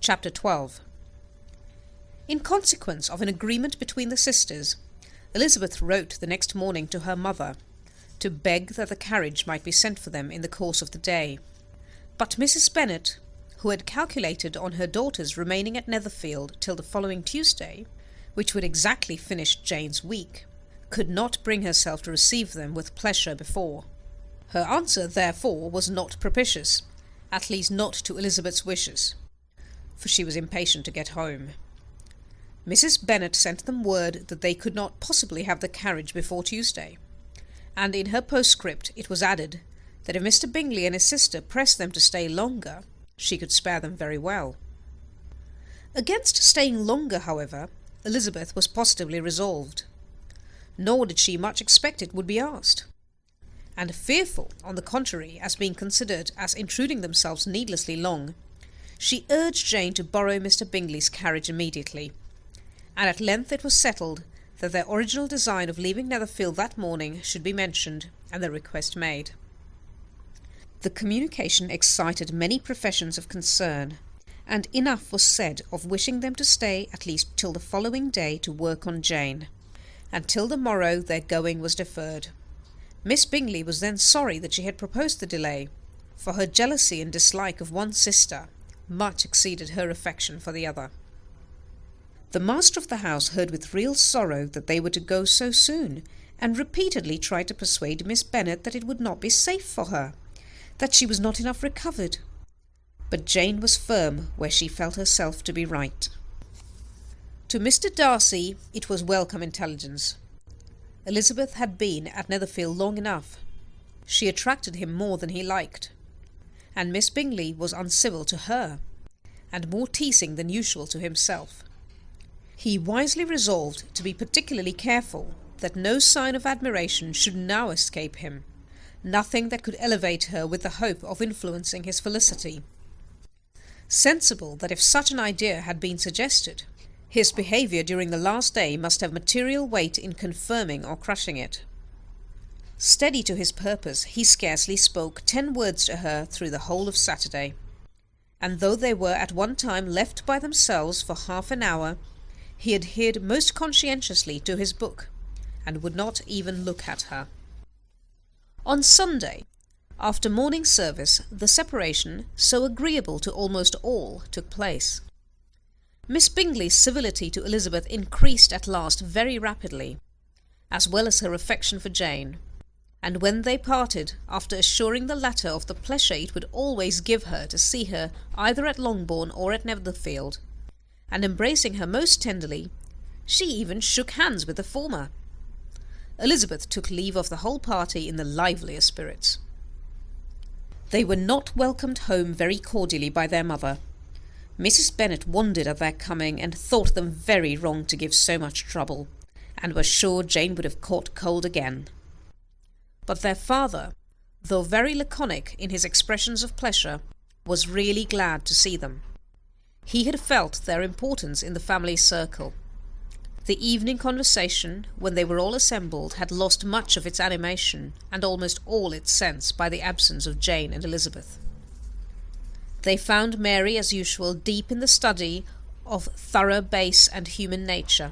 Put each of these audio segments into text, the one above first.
Chapter 12. In consequence of an agreement between the sisters, Elizabeth wrote the next morning to her mother to beg that the carriage might be sent for them in the course of the day. But Mrs. Bennet, who had calculated on her daughters remaining at Netherfield till the following Tuesday, which would exactly finish Jane's week, could not bring herself to receive them with pleasure before. Her answer, therefore, was not propitious, at least not to Elizabeth's wishes, for she was impatient to get home. Mrs. Bennet sent them word that they could not possibly have the carriage before Tuesday, and in her postscript it was added that if Mr. Bingley and his sister pressed them to stay longer, she could spare them very well. Against staying longer, however, Elizabeth was positively resolved, nor did she much expect it would be asked, and fearful, on the contrary, as being considered as intruding themselves needlessly long, she urged Jane to borrow Mr. Bingley's carriage immediately, and at length it was settled that their original design of leaving Netherfield that morning should be mentioned, and the request made. The communication excited many professions of concern, and enough was said of wishing them to stay at least till the following day to work on Jane, and till the morrow their going was deferred. Miss Bingley was then sorry that she had proposed the delay, for her jealousy and dislike of one sister much exceeded her affection for the other. The master of the house heard with real sorrow that they were to go so soon, and repeatedly tried to persuade Miss Bennet that it would not be safe for her, that she was not enough recovered. But Jane was firm where she felt herself to be right. To Mr. Darcy it was welcome intelligence. Elizabeth had been at Netherfield long enough. She attracted him more than he liked, and Miss Bingley was uncivil to her, and more teasing than usual to himself. He wisely resolved to be particularly careful that no sign of admiration should now escape him, nothing that could elevate her with the hope of influencing his felicity. Sensible that if such an idea had been suggested, his behaviour during the last day must have material weight in confirming or crushing it. Steady to his purpose, he scarcely spoke 10 words to her through the whole of Saturday, and though they were at one time left by themselves for half an hour, he adhered most conscientiously to his book, and would not even look at her. On Sunday, after morning service, the separation, so agreeable to almost all, took place. Miss Bingley's civility to Elizabeth increased at last very rapidly, as well as her affection for Jane, and when they parted, after assuring the latter of the pleasure it would always give her to see her either at Longbourn or at Netherfield, and embracing her most tenderly, she even shook hands with the former. Elizabeth took leave of the whole party in the liveliest spirits. They were not welcomed home very cordially by their mother. Mrs. Bennet wondered at their coming, and thought them very wrong to give so much trouble, and was sure Jane would have caught cold again. But their father, though very laconic in his expressions of pleasure, was really glad to see them. He had felt their importance in the family circle. The evening conversation, when they were all assembled, had lost much of its animation, and almost all its sense, by the absence of Jane and Elizabeth. They found Mary, as usual, deep in the study of thorough base and human nature,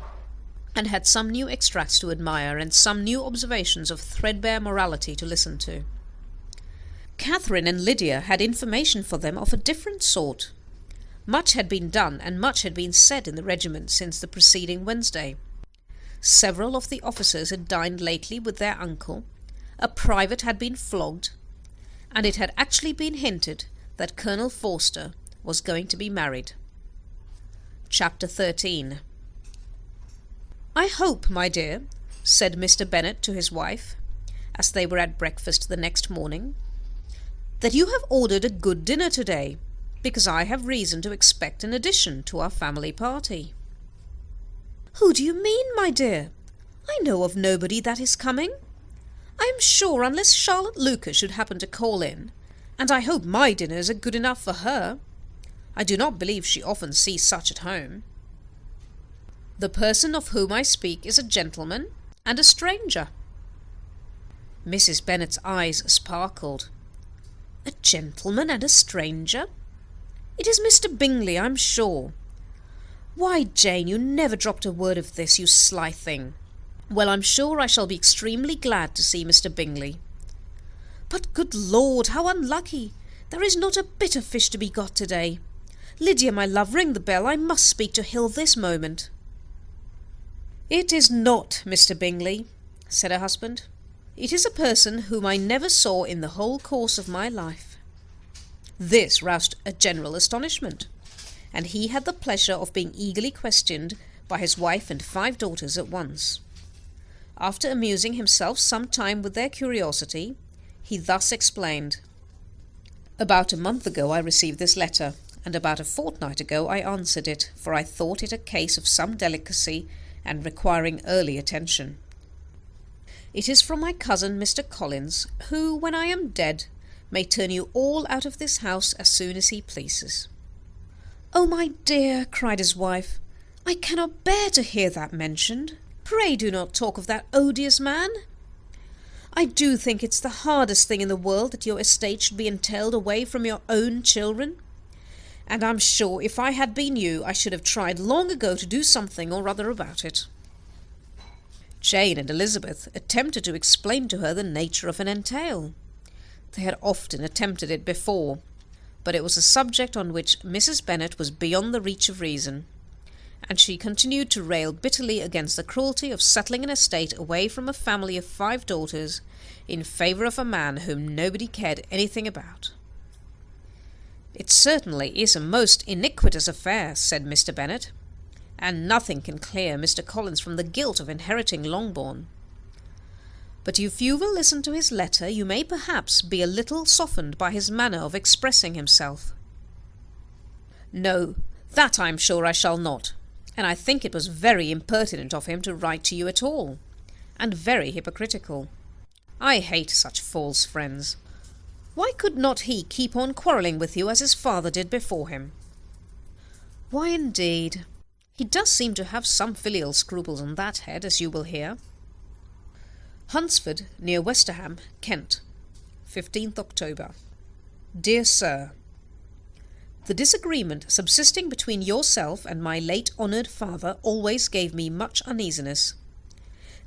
and had some new extracts to admire, and some new observations of threadbare morality to listen to. Catherine and Lydia had information for them of a different sort. Much had been done, and much had been said in the regiment since the preceding Wednesday. Several of the officers had dined lately with their uncle, a private had been flogged, and it had actually been hinted that Colonel Forster was going to be married. Chapter 13. "I hope, my dear," said Mr. Bennet to his wife, as they were at breakfast the next morning, "that you have ordered a good dinner to-day, because I have reason to expect an addition to our family party." "Who do you mean, my dear? I know of nobody that is coming. I am sure, unless Charlotte Lucas should happen to call in, and I hope my dinners are good enough for her. I do not believe she often sees such at home." "The person of whom I speak is a gentleman and a stranger." Mrs. Bennet's eyes sparkled. "A gentleman and a stranger?" It is Mr. Bingley, I'm sure. Why, Jane, you never dropped a word of this, you sly thing. Well, I'm sure I shall be extremely glad to see Mr. Bingley. But, good Lord, how unlucky! There is not a bit of fish to be got to-day. Lydia, my love, ring the bell. I must speak to Hill this moment. It is not Mr. Bingley, said her husband. It is a person whom I never saw in the whole course of my life. This roused a general astonishment, and he had the pleasure of being eagerly questioned by his wife and 5 daughters at once. After amusing himself some time with their curiosity, he thus explained. About a month ago I received this letter, and about a fortnight ago I answered it, for I thought it a case of some delicacy and requiring early attention. It is from my cousin Mr. Collins, who, when I am dead, may turn you all out of this house as soon as he pleases. Oh, my dear, cried his wife, I cannot bear to hear that mentioned. Pray do not talk of that odious man. I do think it's the hardest thing in the world that your estate should be entailed away from your own children. And I'm sure if I had been you, I should have tried long ago to do something or other about it. Jane and Elizabeth attempted to explain to her the nature of an entail. They had often attempted it before, but it was a subject on which Mrs. Bennet was beyond the reach of reason, and she continued to rail bitterly against the cruelty of settling an estate away from a family of 5 daughters in favour of a man whom nobody cared anything about. It certainly is a most iniquitous affair, said Mr. Bennet, and nothing can clear Mr. Collins from the guilt of inheriting Longbourn. But if you will listen to his letter, you may perhaps be a little softened by his manner of expressing himself. No, that I am sure I shall not, and I think it was very impertinent of him to write to you at all, and very hypocritical. I hate such false friends. Why could not he keep on quarrelling with you as his father did before him? Why, indeed, he does seem to have some filial scruples on that head, as you will hear. Hunsford, near Westerham, Kent, 15th October. Dear Sir, the disagreement subsisting between yourself and my late honoured father always gave me much uneasiness,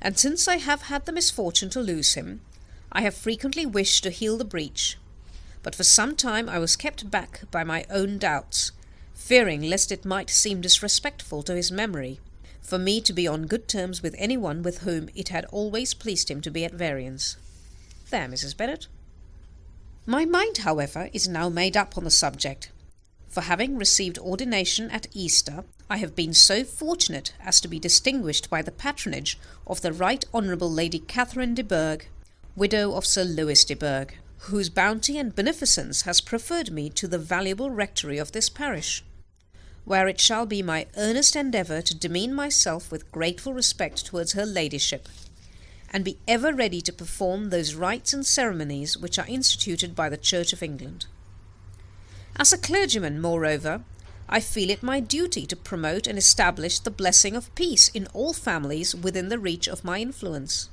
and since I have had the misfortune to lose him, I have frequently wished to heal the breach, but for some time I was kept back by my own doubts, fearing lest it might seem disrespectful to his memory for me to be on good terms with any one with whom it had always pleased him to be at variance. There, Mrs. Bennet. My mind, however, is now made up on the subject, for having received ordination at Easter, I have been so fortunate as to be distinguished by the patronage of the Right Honourable Lady Catherine de Bourgh, widow of Sir Lewis de Bourgh, whose bounty and beneficence has preferred me to the valuable rectory of this parish, where it shall be my earnest endeavour to demean myself with grateful respect towards her ladyship, and be ever ready to perform those rites and ceremonies which are instituted by the Church of England. As a clergyman, moreover, I feel it my duty to promote and establish the blessing of peace in all families within the reach of my influence,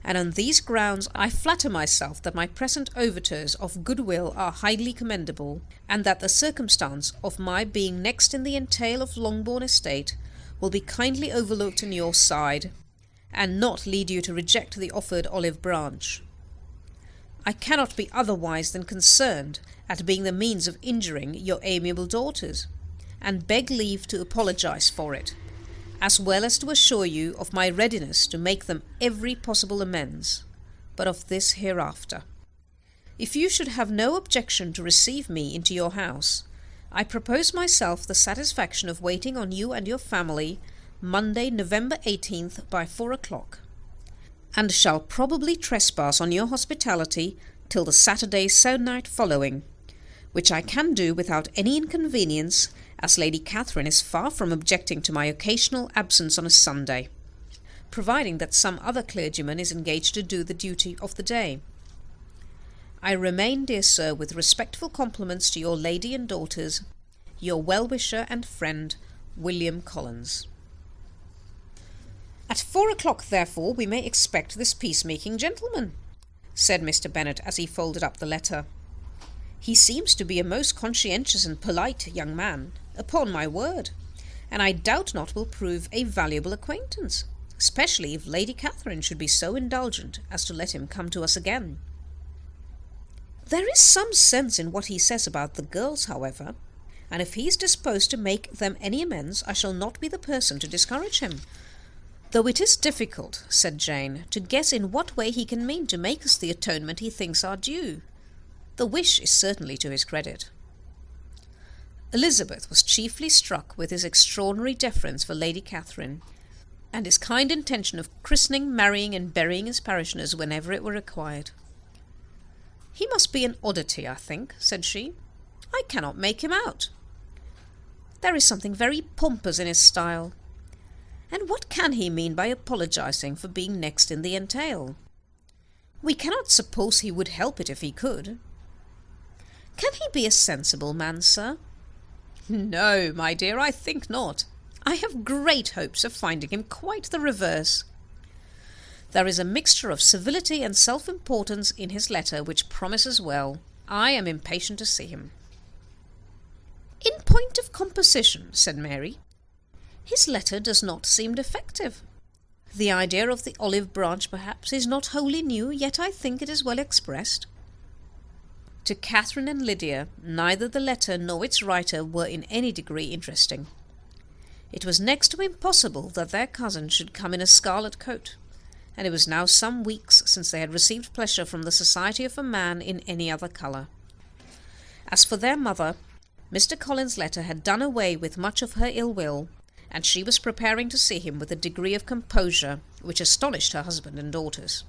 and on these grounds I flatter myself that my present overtures of goodwill are highly commendable, and that the circumstance of my being next in the entail of Longbourn estate will be kindly overlooked on your side, and not lead you to reject the offered olive branch. I cannot be otherwise than concerned at being the means of injuring your amiable daughters, and beg leave to apologize for it, as well as to assure you of my readiness to make them every possible amends, but of this hereafter. If you should have no objection to receive me into your house, I propose myself the satisfaction of waiting on you and your family Monday, November 18th by 4 o'clock, and shall probably trespass on your hospitality till the Saturday se'nnight following, which I can do without any inconvenience, as Lady Catherine is far from objecting to my occasional absence on a Sunday, providing that some other clergyman is engaged to do the duty of the day. I remain, dear sir, with respectful compliments to your lady and daughters, your well-wisher and friend, William Collins. At 4 o'clock, therefore, we may expect this peacemaking gentleman, said Mr. Bennet as he folded up the letter. He seems to be a most conscientious and polite young man, upon my word, and I doubt not will prove a valuable acquaintance, especially if Lady Catherine should be so indulgent as to let him come to us again. There is some sense in what he says about the girls, however, and if he is disposed to make them any amends, I shall not be the person to discourage him. Though it is difficult, said Jane, to guess in what way he can mean to make us the atonement he thinks our due. The wish is certainly to his credit. Elizabeth was chiefly struck with his extraordinary deference for Lady Catherine, and his kind intention of christening, marrying, and burying his parishioners whenever it were required. "He must be an oddity, I think," said she. "I cannot make him out. There is something very pompous in his style. And what can he mean by apologizing for being next in the entail? We cannot suppose he would help it if he could. Can he be a sensible man, sir?" "No, my dear, I think not. I have great hopes of finding him quite the reverse. There is a mixture of civility and self-importance in his letter which promises well. I am impatient to see him." "In point of composition," said Mary, "his letter does not seem defective. The idea of the olive branch, perhaps, is not wholly new, yet I think it is well expressed." To Catherine and Lydia, neither the letter nor its writer were in any degree interesting. It was next to impossible that their cousin should come in a scarlet coat, and it was now some weeks since they had received pleasure from the society of a man in any other colour. As for their mother, Mr. Collins's letter had done away with much of her ill will, and she was preparing to see him with a degree of composure which astonished her husband and daughters.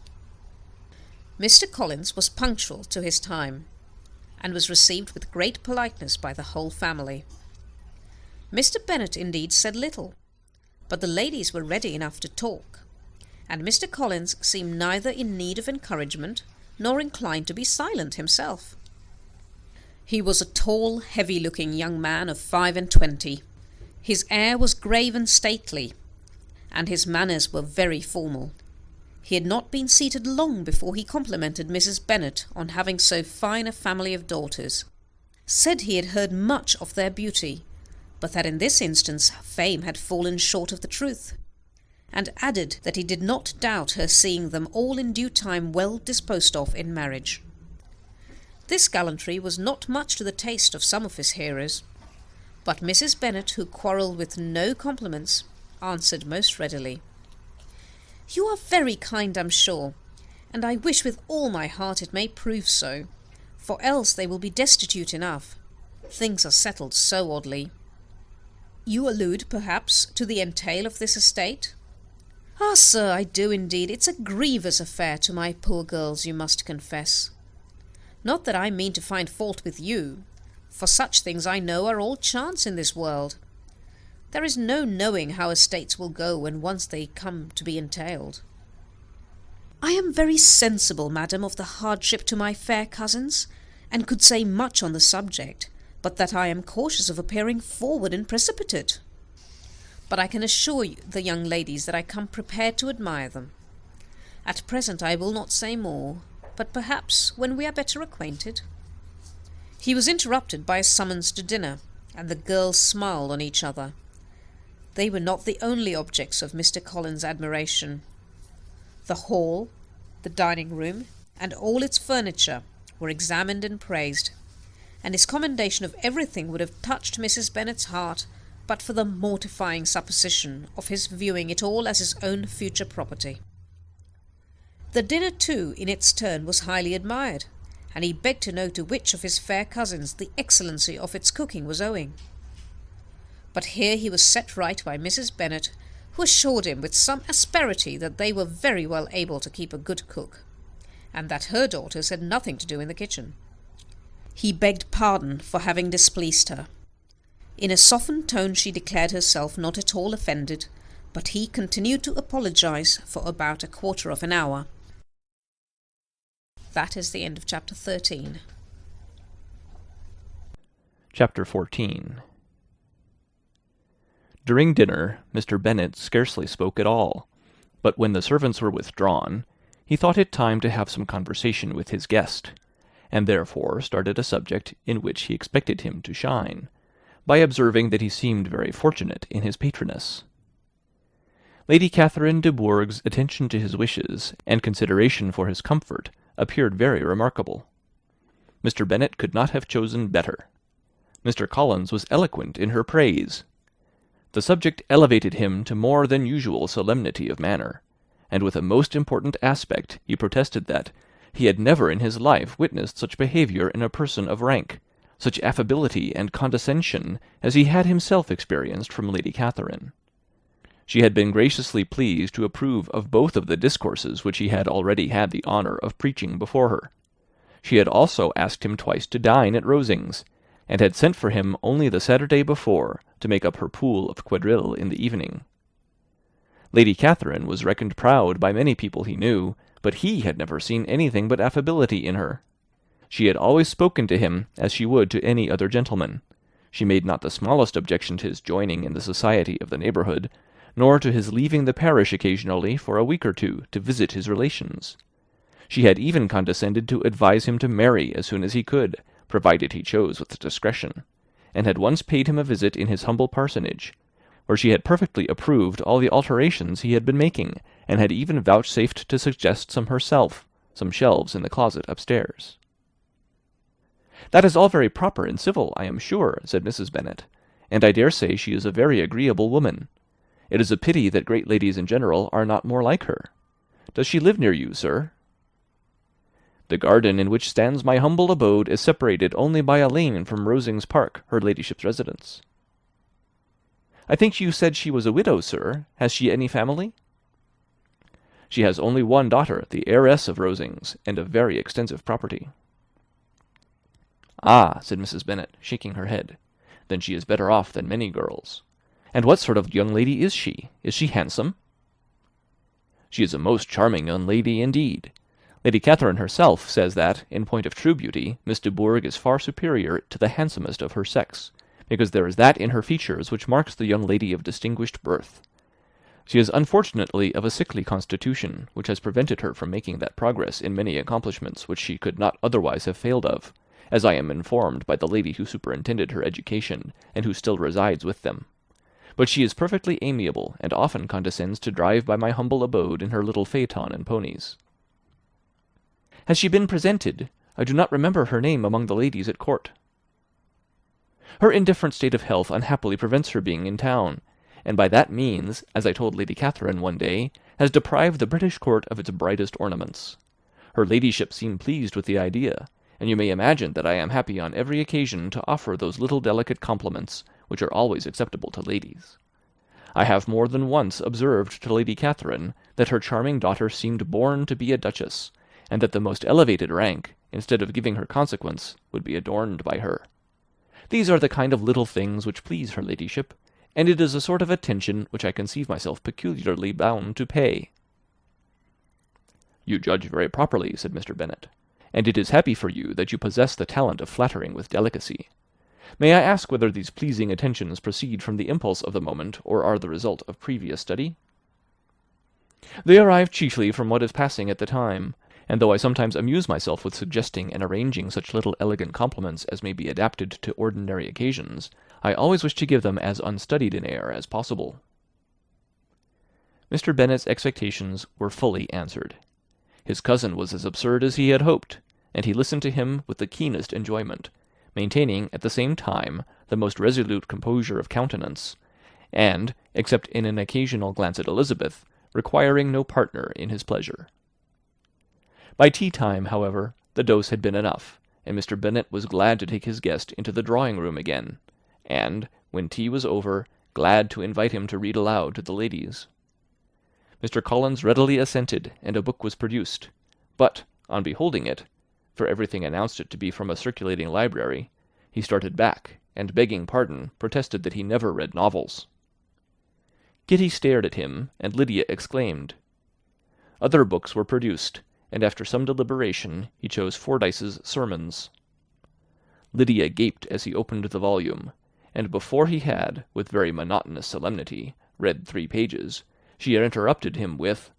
Mr. Collins was punctual to his time, and was received with great politeness by the whole family. Mr. Bennet indeed said little, but the ladies were ready enough to talk, and Mr. Collins seemed neither in need of encouragement nor inclined to be silent himself. He was a tall, heavy-looking young man of 25. His air was grave and stately, and his manners were very formal. He had not been seated long before he complimented Mrs. Bennet on having so fine a family of daughters, said he had heard much of their beauty, but that in this instance fame had fallen short of the truth, and added that he did not doubt her seeing them all in due time well disposed of in marriage. This gallantry was not much to the taste of some of his hearers, but Mrs. Bennet, who quarrelled with no compliments, answered most readily, "You are very kind, I'm sure, and I wish with all my heart it may prove so, for else they will be destitute enough. Things are settled so oddly. You allude, perhaps, to the entail of this estate?" "Ah, sir, I do indeed. It's a grievous affair to my poor girls, you must confess. Not that I mean to find fault with you, for such things I know are all chance in this world. There is no knowing how estates will go when once they come to be entailed." "I am very sensible, madam, of the hardship to my fair cousins, and could say much on the subject, but that I am cautious of appearing forward and precipitate. But I can assure you, the young ladies, that I come prepared to admire them. At present I will not say more, but perhaps when we are better acquainted—" He was interrupted by a summons to dinner, and the girls smiled on each other. They were not the only objects of Mr. Collins's admiration. The hall, the dining-room, and all its furniture were examined and praised, and his commendation of everything would have touched Mrs. Bennet's heart but for the mortifying supposition of his viewing it all as his own future property. The dinner, too, in its turn was highly admired, and he begged to know to which of his fair cousins the excellency of its cooking was owing. But here he was set right by Mrs. Bennet, who assured him with some asperity that they were very well able to keep a good cook, and that her daughters had nothing to do in the kitchen. He begged pardon for having displeased her. In a softened tone she declared herself not at all offended, but he continued to apologize for about a quarter of an hour. That is the end of chapter 13. Chapter 14. During dinner, Mr. Bennet scarcely spoke at all, but when the servants were withdrawn, he thought it time to have some conversation with his guest, and therefore started a subject in which he expected him to shine, by observing that he seemed very fortunate in his patroness. Lady Catherine de Bourgh's attention to his wishes, and consideration for his comfort, appeared very remarkable. Mr. Bennet could not have chosen better. Mr. Collins was eloquent in her praise. The subject elevated him to more than usual solemnity of manner, and with a most important aspect he protested that he had never in his life witnessed such behaviour in a person of rank, such affability and condescension as he had himself experienced from Lady Catherine. She had been graciously pleased to approve of both of the discourses which he had already had the honour of preaching before her. She had also asked him twice to dine at Rosings, and had sent for him only the Saturday before to make up her pool of quadrille in the evening. Lady Catherine was reckoned proud by many people he knew, but he had never seen anything but affability in her. She had always spoken to him as she would to any other gentleman. She made not the smallest objection to his joining in the society of the neighbourhood, nor to his leaving the parish occasionally for a week or two to visit his relations. She had even condescended to advise him to marry as soon as he could, provided he chose with discretion, and had once paid him a visit in his humble parsonage, where she had perfectly approved all the alterations he had been making, and had even vouchsafed to suggest some herself, some shelves in the closet upstairs. "That is all very proper and civil, I am sure," said Mrs. Bennet, "and I dare say she is a very agreeable woman. It is a pity that great ladies in general are not more like her. Does she live near you, sir?" "The garden in which stands my humble abode is separated only by a lane from Rosings Park, her ladyship's residence." "I think you said she was a widow, sir. Has she any family?" "She has only one daughter, the heiress of Rosings, and of very extensive property." "Ah," said Mrs. Bennet, shaking her head, "then she is better off than many girls. And what sort of young lady is she? Is she handsome?" "She is a most charming young lady indeed. Lady Catherine herself says that, in point of true beauty, Miss de Bourgh is far superior to the handsomest of her sex, because there is that in her features which marks the young lady of distinguished birth. She is unfortunately of a sickly constitution, which has prevented her from making that progress in many accomplishments which she could not otherwise have failed of, as I am informed by the lady who superintended her education, and who still resides with them. But she is perfectly amiable, and often condescends to drive by my humble abode in her little phaeton and ponies." "Has she been presented? I do not remember her name among the ladies at court." "Her indifferent state of health unhappily prevents her being in town, and by that means, as I told Lady Catherine one day, has deprived the British court of its brightest ornaments. Her ladyship seemed pleased with the idea, and you may imagine that I am happy on every occasion to offer those little delicate compliments which are always acceptable to ladies. I have more than once observed to Lady Catherine that her charming daughter seemed born to be a duchess, and that the most elevated rank, instead of giving her consequence, would be adorned by her. These are the kind of little things which please her ladyship, and it is a sort of attention which I conceive myself peculiarly bound to pay." "You judge very properly," said Mr. Bennet, "and it is happy for you that you possess the talent of flattering with delicacy. May I ask whether these pleasing attentions proceed from the impulse of the moment, or are the result of previous study?" "They arise chiefly from what is passing at the time, and though I sometimes amuse myself with suggesting and arranging such little elegant compliments as may be adapted to ordinary occasions, I always wish to give them as unstudied an air as possible." Mr. Bennet's expectations were fully answered. His cousin was as absurd as he had hoped, and he listened to him with the keenest enjoyment, maintaining at the same time the most resolute composure of countenance, and, except in an occasional glance at Elizabeth, requiring no partner in his pleasure. By tea-time, however, the dose had been enough, and Mr. Bennet was glad to take his guest into the drawing-room again, and, when tea was over, glad to invite him to read aloud to the ladies. Mr. Collins readily assented, and a book was produced, but, on beholding it, for everything announced it to be from a circulating library, he started back, and begging pardon, protested that he never read novels. Kitty stared at him, and Lydia exclaimed. Other books were produced, and after some deliberation he chose Fordyce's Sermons. Lydia gaped as he opened the volume, and before he had, with very monotonous solemnity, read 3 pages, she interrupted him with,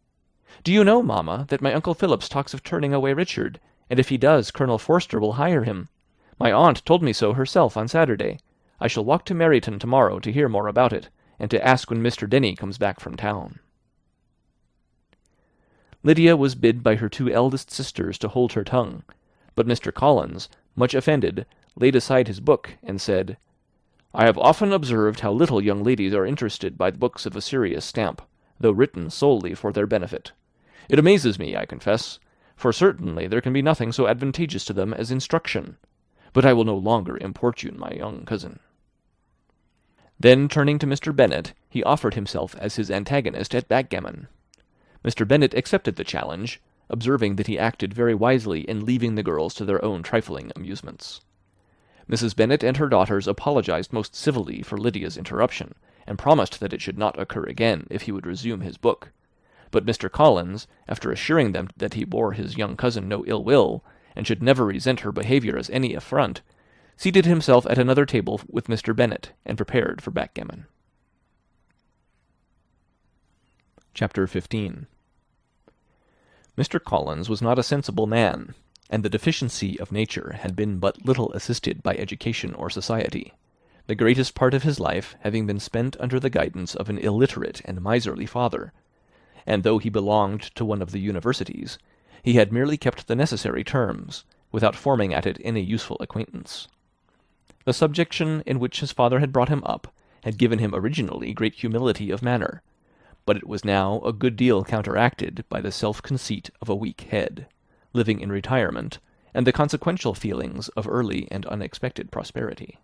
"Do you know, mamma, that my Uncle Phillips talks of turning away Richard, and if he does, Colonel Forster will hire him. My aunt told me so herself on Saturday. I shall walk to Meryton to-morrow to hear more about it, and to ask when Mr. Denny comes back from town." Lydia was bid by her two eldest sisters to hold her tongue, but Mr. Collins, much offended, laid aside his book, and said, "I have often observed how little young ladies are interested by books of a serious stamp, though written solely for their benefit. It amazes me, I confess, for certainly there can be nothing so advantageous to them as instruction. But I will no longer importune my young cousin." Then, turning to Mr. Bennet, he offered himself as his antagonist at backgammon. Mr. Bennet accepted the challenge, observing that he acted very wisely in leaving the girls to their own trifling amusements. Mrs. Bennet and her daughters apologized most civilly for Lydia's interruption, and promised that it should not occur again if he would resume his book. But Mr. Collins, after assuring them that he bore his young cousin no ill will, and should never resent her behaviour as any affront, seated himself at another table with Mr. Bennet, and prepared for backgammon. Chapter 15. Mr. Collins was not a sensible man, and the deficiency of nature had been but little assisted by education or society, the greatest part of his life having been spent under the guidance of an illiterate and miserly father, and though he belonged to one of the universities, he had merely kept the necessary terms, without forming at it any useful acquaintance. The subjection in which his father had brought him up had given him originally great humility of manner, but it was now a good deal counteracted by the self-conceit of a weak head, living in retirement, and the consequential feelings of early and unexpected prosperity.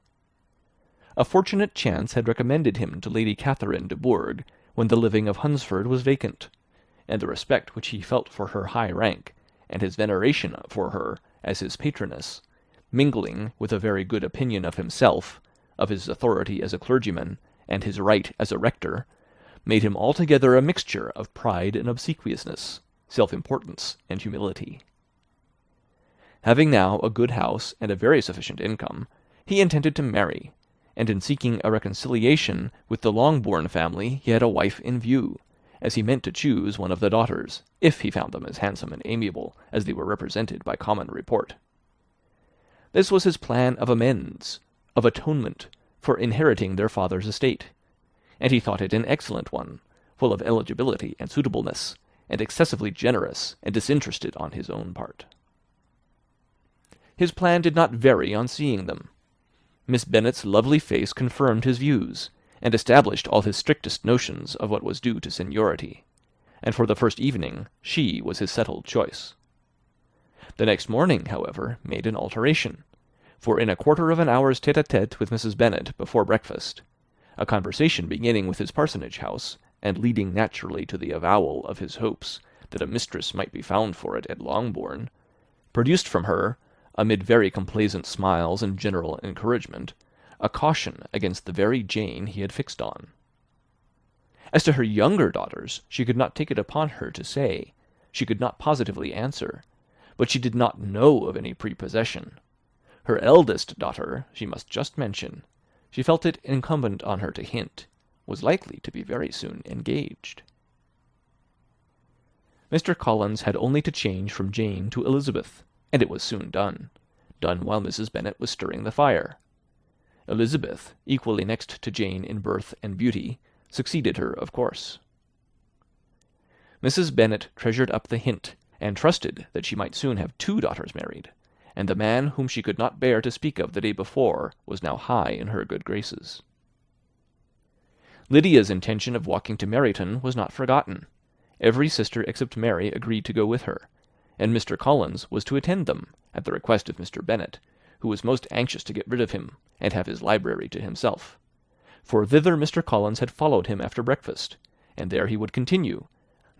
A fortunate chance had recommended him to Lady Catherine de Bourgh when the living of Hunsford was vacant, and the respect which he felt for her high rank, and his veneration for her as his patroness, mingling with a very good opinion of himself, of his authority as a clergyman, and his right as a rector, made him altogether a mixture of pride and obsequiousness, self-importance and humility. Having now a good house and a very sufficient income, he intended to marry, and in seeking a reconciliation with the Longbourn family he had a wife in view, as he meant to choose one of the daughters, if he found them as handsome and amiable as they were represented by common report. This was his plan of amends, of atonement, for inheriting their father's estate, and he thought it an excellent one, full of eligibility and suitableness, and excessively generous and disinterested on his own part. His plan did not vary on seeing them. Miss Bennet's lovely face confirmed his views, and established all his strictest notions of what was due to seniority, and for the first evening she was his settled choice. The next morning, however, made an alteration, for in a quarter of an hour's tête-à-tête with Mrs. Bennet before breakfast, a conversation beginning with his parsonage house, and leading naturally to the avowal of his hopes that a mistress might be found for it at Longbourn, produced from her, amid very complaisant smiles and general encouragement, a caution against the very Jane he had fixed on. As to her younger daughters, she could not take it upon her to say, she could not positively answer, but she did not know of any prepossession. Her eldest daughter, she must just mention, she felt it incumbent on her to hint, was likely to be very soon engaged. Mr. Collins had only to change from Jane to Elizabeth, and it was soon done while Mrs. Bennet was stirring the fire. Elizabeth, equally next to Jane in birth and beauty, succeeded her, of course. Mrs. Bennet treasured up the hint, and trusted that she might soon have 2 daughters married, and the man whom she could not bear to speak of the day before was now high in her good graces. Lydia's intention of walking to Meryton was not forgotten. Every sister except Mary agreed to go with her, and Mr. Collins was to attend them, at the request of Mr. Bennet, who was most anxious to get rid of him, and have his library to himself, for thither Mr. Collins had followed him after breakfast, and there he would continue,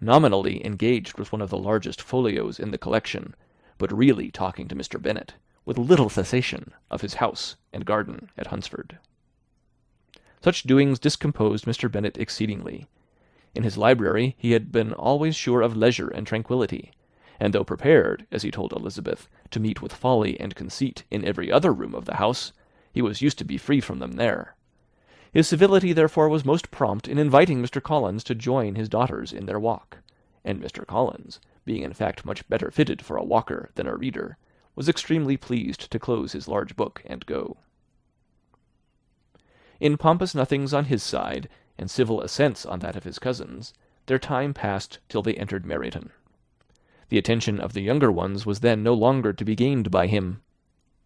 nominally engaged with one of the largest folios in the collection, but really talking to Mr. Bennet, with little cessation, of his house and garden at Hunsford. Such doings discomposed Mr. Bennet exceedingly. In his library he had been always sure of leisure and tranquillity, and though prepared, as he told Elizabeth, to meet with folly and conceit in every other room of the house, he was used to be free from them there. His civility therefore was most prompt in inviting Mr. Collins to join his daughters in their walk, and Mr. Collins, being in fact much better fitted for a walker than a reader, was extremely pleased to close his large book and go. In pompous nothings on his side, and civil assents on that of his cousins, their time passed till they entered Meryton. The attention of the younger ones was then no longer to be gained by him.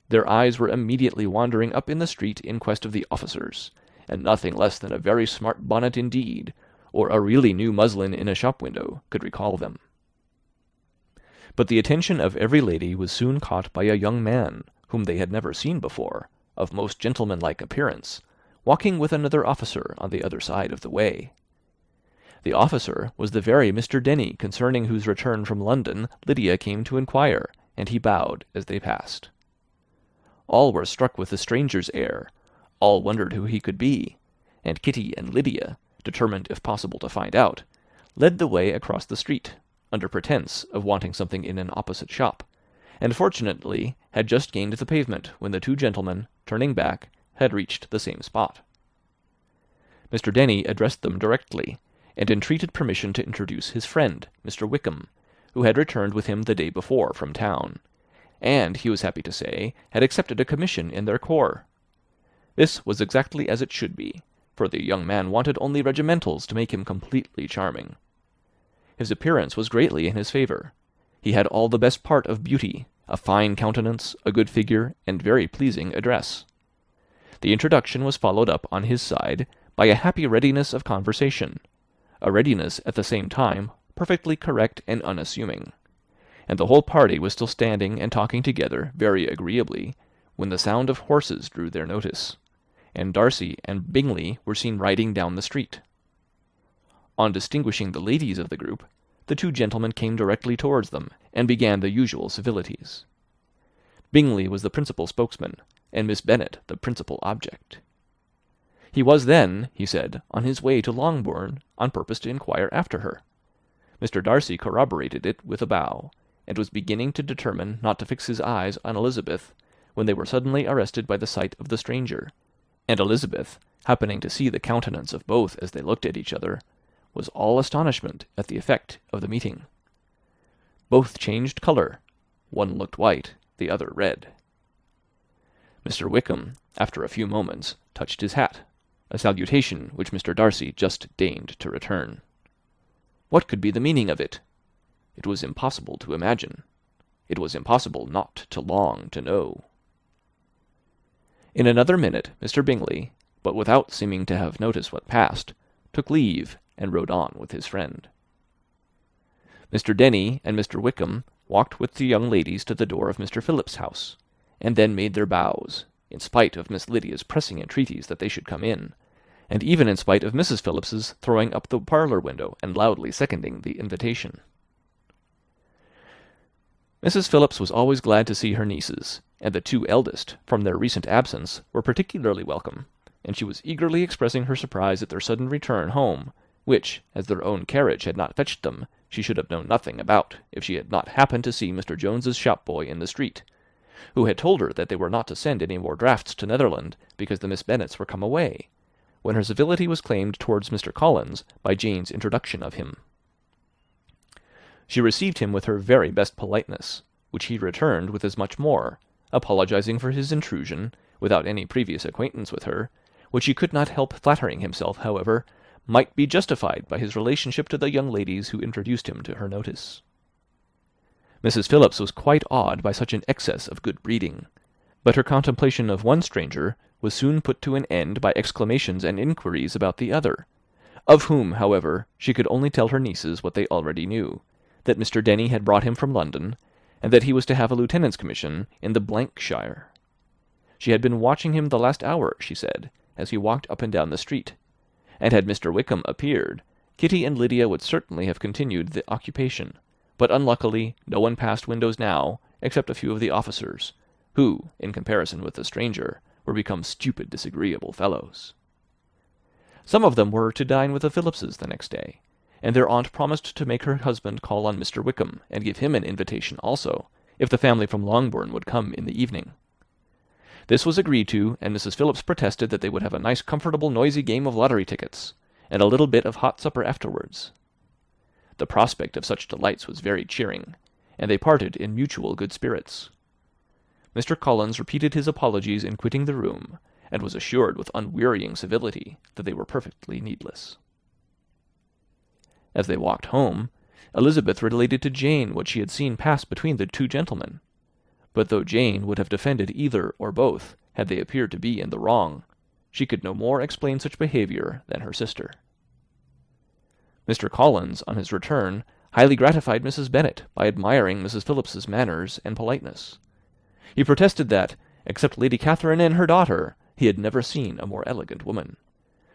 Their eyes were immediately wandering up in the street in quest of the officers, and nothing less than a very smart bonnet indeed, or a really new muslin in a shop window, could recall them. But the attention of every lady was soon caught by a young man, whom they had never seen before, of most gentlemanlike appearance, walking with another officer on the other side of the way. The officer was the very Mr. Denny concerning whose return from London Lydia came to inquire, and he bowed as they passed. All were struck with the stranger's air, all wondered who he could be, and Kitty and Lydia, determined if possible to find out, led the way across the street, under pretence of wanting something in an opposite shop, and fortunately had just gained the pavement when the two gentlemen, turning back, had reached the same spot. Mr. Denny addressed them directly, and entreated permission to introduce his friend, Mr. Wickham, who had returned with him the day before from town, and, he was happy to say, had accepted a commission in their corps. This was exactly as it should be, for the young man wanted only regimentals to make him completely charming. His appearance was greatly in his favour. He had all the best part of beauty, a fine countenance, a good figure, and very pleasing address. The introduction was followed up on his side by a happy readiness of conversation, a readiness at the same time perfectly correct and unassuming, and the whole party was still standing and talking together very agreeably, when the sound of horses drew their notice, and Darcy and Bingley were seen riding down the street. On distinguishing the ladies of the group, the two gentlemen came directly towards them, and began the usual civilities. Bingley was the principal spokesman, and Miss Bennet the principal object. He was then, he said, on his way to Longbourn, on purpose to inquire after her. Mr. Darcy corroborated it with a bow, and was beginning to determine not to fix his eyes on Elizabeth, when they were suddenly arrested by the sight of the stranger, and Elizabeth, happening to see the countenance of both as they looked at each other, was all astonishment at the effect of the meeting. Both changed colour. One looked white, the other red. Mr. Wickham, after a few moments, touched his hat, a salutation which Mr. Darcy just deigned to return. What could be the meaning of it? It was impossible to imagine. It was impossible not to long to know. In another minute Mr. Bingley, but without seeming to have noticed what passed, took leave and rode on with his friend. Mr. Denny and Mr. Wickham walked with the young ladies to the door of Mr. Phillips's house, and then made their bows, in spite of Miss Lydia's pressing entreaties that they should come in, and even in spite of Mrs. Phillips's throwing up the parlour window and loudly seconding the invitation. Mrs. Phillips was always glad to see her nieces, and the two eldest, from their recent absence, were particularly welcome, and she was eagerly expressing her surprise at their sudden return home, which, as their own carriage had not fetched them, she should have known nothing about, if she had not happened to see Mr. Jones's shop-boy in the street, who had told her that they were not to send any more drafts to Netherland, because the Miss Bennets were come away, when her civility was claimed towards Mr. Collins by Jane's introduction of him. She received him with her very best politeness, which he returned with as much more, apologizing for his intrusion, without any previous acquaintance with her, which he could not help flattering himself, however, might be justified by his relationship to the young ladies who introduced him to her notice. Mrs. Phillips was quite awed by such an excess of good breeding, but her contemplation of one stranger was soon put to an end by exclamations and inquiries about the other, of whom, however, she could only tell her nieces what they already knew, that Mr. Denny had brought him from London, and that he was to have a lieutenant's commission in the shire. She had been watching him the last hour, she said, as he walked up and down the street, and had Mr. Wickham appeared, Kitty and Lydia would certainly have continued the occupation, but unluckily no one passed windows now, except a few of the officers, who, in comparison with the stranger, were become stupid, disagreeable fellows. Some of them were to dine with the Phillipses the next day, and their aunt promised to make her husband call on Mr. Wickham, and give him an invitation also, if the family from Longbourn would come in the evening. This was agreed to, and Mrs. Phillips protested that they would have a nice comfortable noisy game of lottery tickets, and a little bit of hot supper afterwards. The prospect of such delights was very cheering, and they parted in mutual good spirits. Mr. Collins repeated his apologies in quitting the room, and was assured with unwearying civility that they were perfectly needless. As they walked home, Elizabeth related to Jane what she had seen pass between the two gentlemen, but though Jane would have defended either or both had they appeared to be in the wrong, she could no more explain such behaviour than her sister. Mr. Collins, on his return, highly gratified Mrs. Bennet by admiring Mrs. Phillips's manners and politeness. He protested that, except Lady Catherine and her daughter, he had never seen a more elegant woman,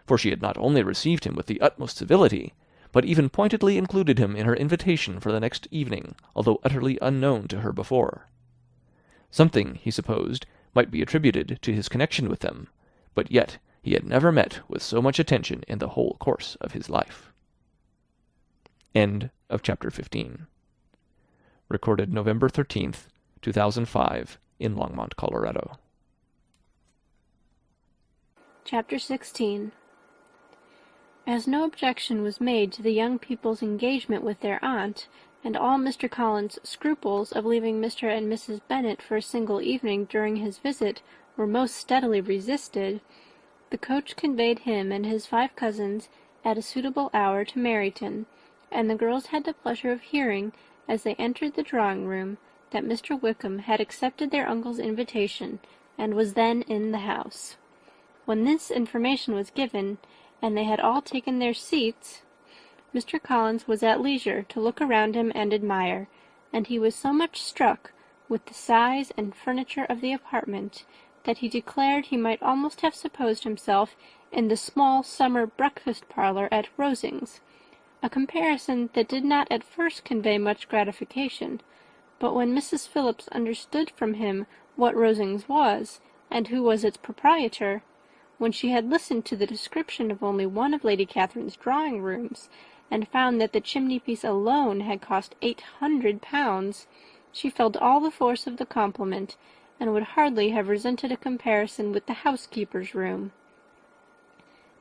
for she had not only received him with the utmost civility, but even pointedly included him in her invitation for the next evening, although utterly unknown to her before. Something, he supposed, might be attributed to his connection with them, but yet he had never met with so much attention in the whole course of his life. End of chapter 15. Recorded November 13th, 2005, in Longmont, Colorado. Chapter 16. As no objection was made to the young people's engagement with their aunt, and all Mr. Collins' scruples of leaving Mr. and Mrs. Bennet for a single evening during his visit were most steadily resisted, the coach conveyed him and his 5 cousins at a suitable hour to Meryton, and the girls had the pleasure of hearing, as they entered the drawing-room, that Mr. Wickham had accepted their uncle's invitation, and was then in the house. When this information was given, and they had all taken their seats, Mr. Collins was at leisure to look around him and admire, and he was so much struck with the size and furniture of the apartment that he declared he might almost have supposed himself in the small summer breakfast-parlour at Rosings, a comparison that did not at first convey much gratification, but when Mrs. Phillips understood from him what Rosings was, and who was its proprietor, when she had listened to the description of only one of Lady Catherine's drawing-rooms, and found that the chimney-piece alone had cost £800, she felt all the force of the compliment, and would hardly have resented a comparison with the housekeeper's room.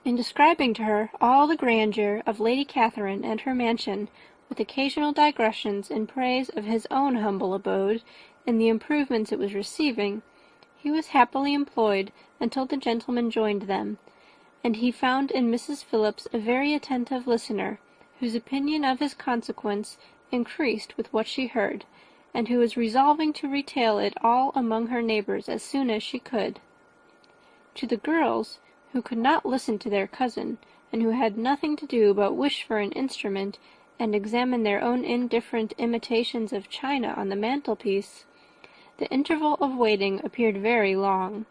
In describing to her all the grandeur of Lady Catherine and her mansion, with occasional digressions in praise of his own humble abode, and the improvements it was receiving, he was happily employed until the gentlemen joined them, and he found in Mrs. Phillips a very attentive listener, whose opinion of his consequence increased with what she heard, and who was resolving to retail it all among her neighbours as soon as she could. To the girls, who could not listen to their cousin, and who had nothing to do but wish for an instrument, and examine their own indifferent imitations of china on the mantelpiece, the interval of waiting appeared very long.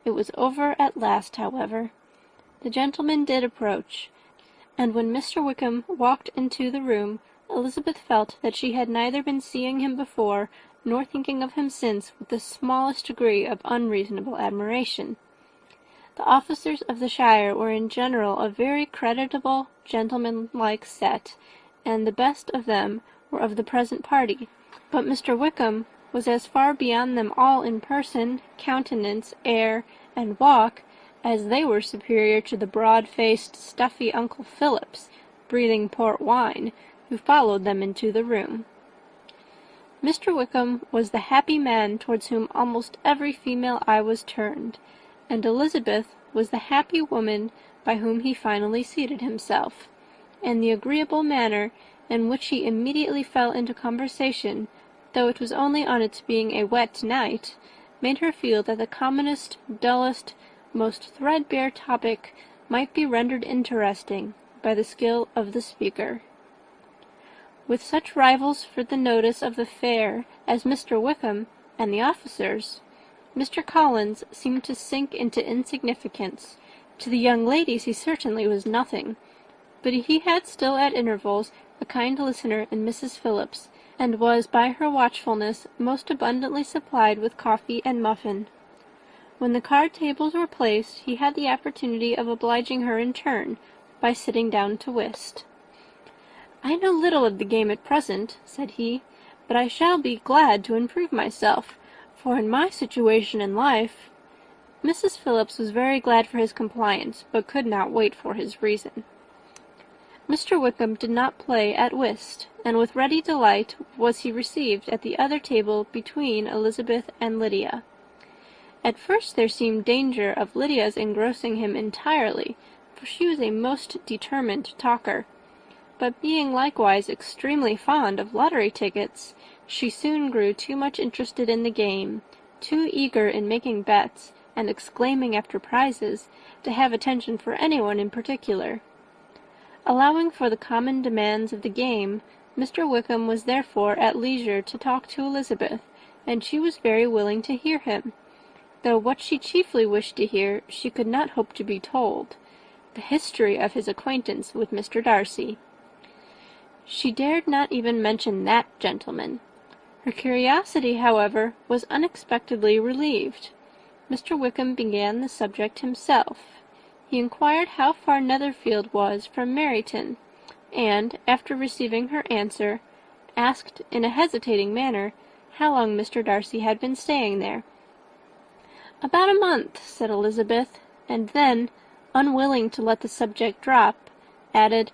It was over at last, however. The gentleman did approach, and when Mr. Wickham walked into the room, Elizabeth felt that she had neither been seeing him before, nor thinking of him since, with the smallest degree of unreasonable admiration. The officers of the shire were in general a very creditable, gentlemanlike set, and the best of them were of the present party, but Mr. Wickham was as far beyond them all in person, countenance, air, and walk, as they were superior to the broad-faced, stuffy Uncle Phillips, breathing port wine, who followed them into the room. Mr. Wickham was the happy man towards whom almost every female eye was turned, and Elizabeth was the happy woman by whom he finally seated himself, and the agreeable manner in which he immediately fell into conversation, though it was only on its being a wet night, made her feel that the commonest, dullest, most threadbare topic might be rendered interesting by the skill of the speaker. With such rivals for the notice of the fair as Mr. Wickham and the officers, Mr. Collins seemed to sink into insignificance. To the young ladies he certainly was nothing, but he had still at intervals a kind listener in Mrs. Phillips, and was by her watchfulness most abundantly supplied with coffee and muffin. When the card tables were placed, he had the opportunity of obliging her in turn, by sitting down to whist. "I know little of the game at present," said he, "but I shall be glad to improve myself, for in my situation in life—" Mrs. Phillips was very glad for his compliance, but could not wait for his reason. Mr. Wickham did not play at whist, and with ready delight was he received at the other table between Elizabeth and Lydia. At first there seemed danger of Lydia's engrossing him entirely, for she was a most determined talker. But being likewise extremely fond of lottery tickets, she soon grew too much interested in the game, too eager in making bets and exclaiming after prizes, to have attention for anyone in particular. Allowing for the common demands of the game, Mr. Wickham was therefore at leisure to talk to Elizabeth, and she was very willing to hear him, though what she chiefly wished to hear she could not hope to be told, the history of his acquaintance with Mr. Darcy. She dared not even mention that gentleman. Her curiosity, however, was unexpectedly relieved. Mr. Wickham began the subject himself. He inquired how far Netherfield was from Meryton, and, after receiving her answer, asked in a hesitating manner how long Mr. Darcy had been staying there. "About a month," said Elizabeth, and then, unwilling to let the subject drop, added,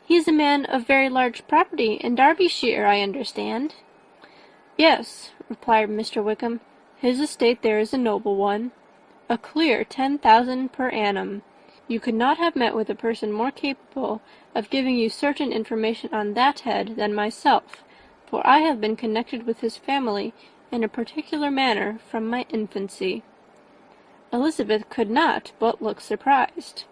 "He is a man of very large property in Derbyshire, I understand." "Yes," replied Mr. Wickham, "his estate there is a noble one. A clear 10,000 per annum. You could not have met with a person more capable of giving you certain information on that head than myself, for I have been connected with his family in a particular manner from my infancy." Elizabeth could not but look surprised.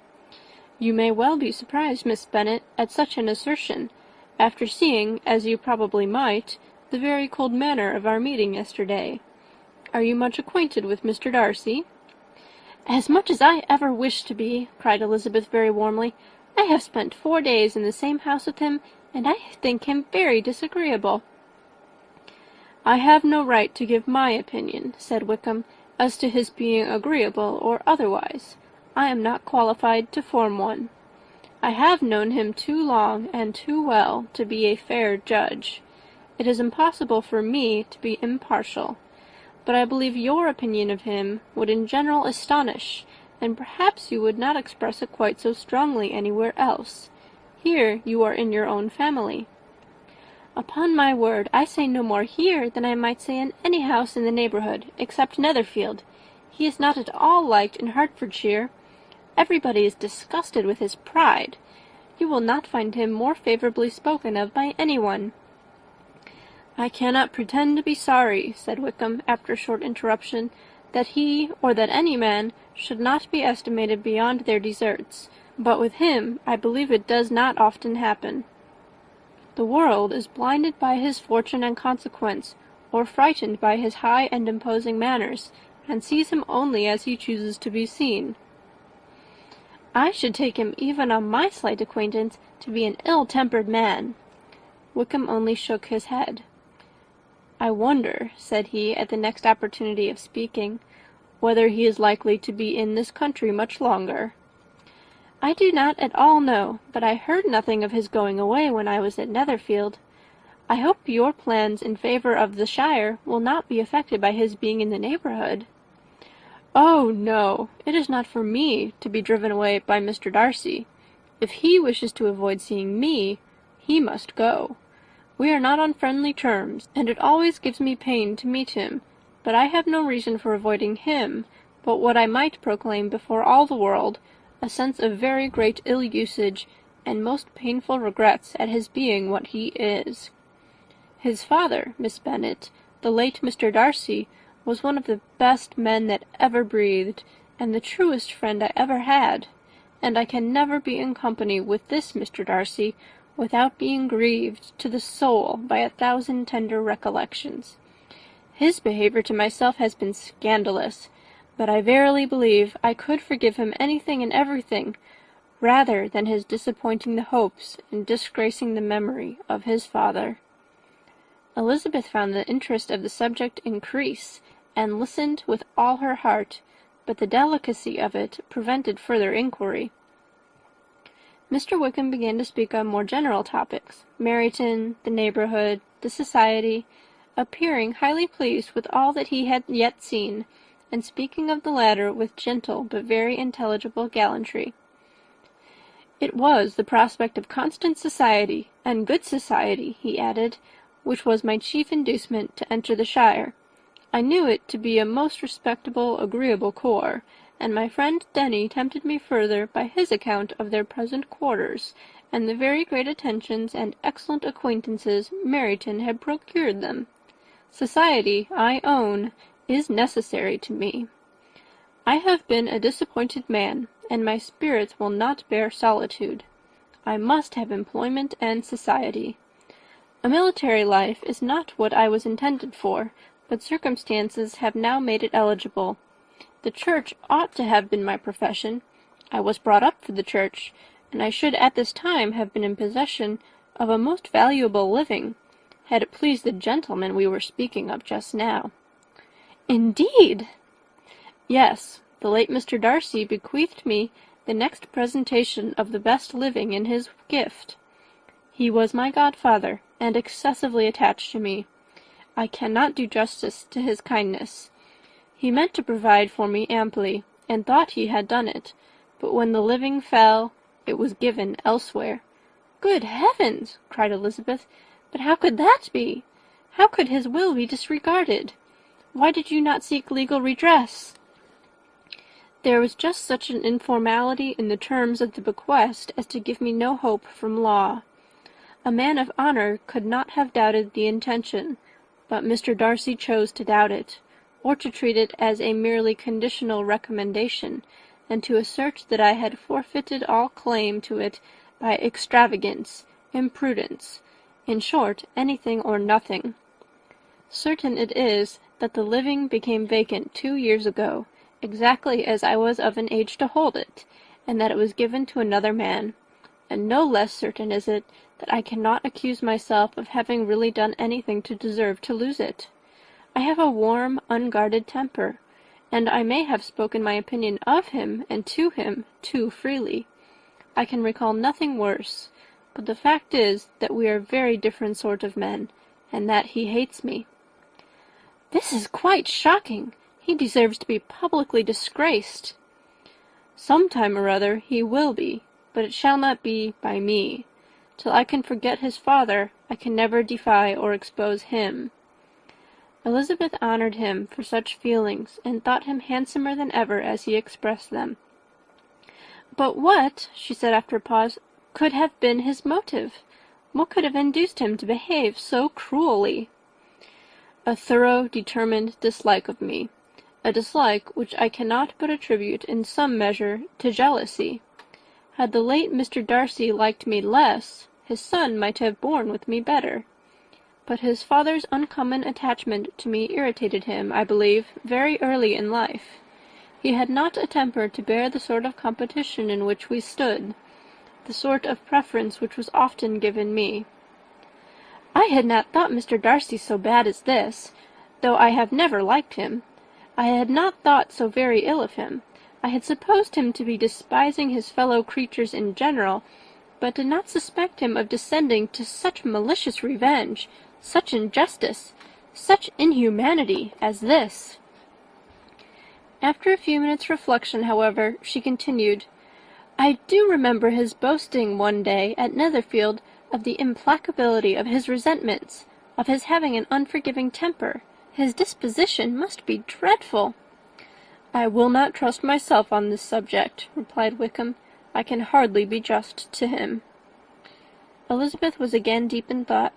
"You may well be surprised, Miss Bennet, at such an assertion, after seeing, as you probably might, the very cold manner of our meeting yesterday. Are you much acquainted with Mr. Darcy?" "As much as I ever wish to be," cried Elizabeth very warmly. "I have spent 4 days in the same house with him, and I think him very disagreeable." "I have no right to give my opinion," said Wickham, "as to his being agreeable or otherwise. I am not qualified to form one. I have known him too long and too well to be a fair judge. It is impossible for me to be impartial. But I believe your opinion of him would in general astonish, and perhaps you would not express it quite so strongly anywhere else. Here you are in your own family." "Upon my word, I say no more here than I might say in any house in the neighbourhood, except Netherfield. He is not at all liked in Hertfordshire. Everybody is disgusted with his pride. You will not find him more favourably spoken of by anyone." "I cannot pretend to be sorry," said Wickham, after a short interruption, "that he, or that any man, should not be estimated beyond their deserts, but with him I believe it does not often happen. The world is blinded by his fortune and consequence, or frightened by his high and imposing manners, and sees him only as he chooses to be seen." "I should take him, even on my slight acquaintance, to be an ill-tempered man." Wickham only shook his head. "I wonder," said he, at the next opportunity of speaking, "whether he is likely to be in this country much longer." "I do not at all know, but I heard nothing of his going away when I was at Netherfield. I hope your plans in favour of the shire will not be affected by his being in the neighbourhood." "Oh, no, it is not for me to be driven away by Mr. Darcy. If he wishes to avoid seeing me, he must go. We are not on friendly terms, and it always gives me pain to meet him, but I have no reason for avoiding him, but what I might proclaim before all the world, a sense of very great ill-usage, and most painful regrets at his being what he is. His father, Miss Bennet, the late Mr. Darcy, was one of the best men that ever breathed, and the truest friend I ever had, and I can never be in company with this Mr. Darcy without being grieved to the soul by 1,000 tender recollections. His behaviour to myself has been scandalous, but I verily believe I could forgive him anything and everything, rather than his disappointing the hopes and disgracing the memory of his father." Elizabeth found the interest of the subject increase, and listened with all her heart, but the delicacy of it prevented further inquiry. Mr. Wickham began to speak on more general topics, Meryton, the neighbourhood, the society, appearing highly pleased with all that he had yet seen, and speaking of the latter with gentle but very intelligible gallantry. It was the prospect of constant society, and good society, he added, which was my chief inducement to enter the shire. I knew it to be a most respectable, agreeable corps, and my friend Denny tempted me further by his account of their present quarters, and the very great attentions and excellent acquaintances Meryton had procured them. Society, I own, is necessary to me. I have been a disappointed man, and my spirits will not bear solitude. I must have employment and society. A military life is not what I was intended for, but circumstances have now made it eligible. The church ought to have been my profession. I was brought up for the church, and I should at this time have been in possession of a most valuable living, had it pleased the gentleman we were speaking of just now. Indeed! Yes, the late Mr. Darcy bequeathed me the next presentation of the best living in his gift. He was my godfather, and excessively attached to me. I cannot do justice to his kindness. He meant to provide for me amply, and thought he had done it, but when the living fell, it was given elsewhere. Good heavens! Cried Elizabeth. But how could that be? How could his will be disregarded? Why did you not seek legal redress? There was just such an informality in the terms of the bequest as to give me no hope from law. A man of honour could not have doubted the intention, but Mr. Darcy chose to doubt it, or to treat it as a merely conditional recommendation, and to assert that I had forfeited all claim to it by extravagance, imprudence, in short, anything or nothing. Certain it is that the living became vacant 2 years ago, exactly as I was of an age to hold it, and that it was given to another man, and no less certain is it that I cannot accuse myself of having really done anything to deserve to lose it. I have a warm, unguarded temper, and I may have spoken my opinion of him and to him too freely. I can recall nothing worse, but the fact is that we are very different sort of men, and that he hates me. This is quite shocking. He deserves to be publicly disgraced. Some time or other he will be, but it shall not be by me. Till I can forget his father, I can never defy or expose him. Elizabeth honoured him for such feelings, and thought him handsomer than ever as he expressed them. But what, she said after a pause, could have been his motive? What could have induced him to behave so cruelly? A thorough, determined dislike of me, a dislike which I cannot but attribute in some measure to jealousy. Had the late Mr. Darcy liked me less, his son might have borne with me better. But his father's uncommon attachment to me irritated him, I believe, very early in life. He had not a temper to bear the sort of competition in which we stood, the sort of preference which was often given me. I had not thought Mr. Darcy so bad as this, though I have never liked him. I had not thought so very ill of him. I had supposed him to be despising his fellow creatures in general, but did not suspect him of descending to such malicious revenge, such injustice, such inhumanity as this. After a few minutes' reflection, however, she continued, I do remember his boasting one day at Netherfield of the implacability of his resentments, of his having an unforgiving temper. His disposition must be dreadful. I will not trust myself on this subject, replied Wickham. I can hardly be just to him. Elizabeth was again deep in thought,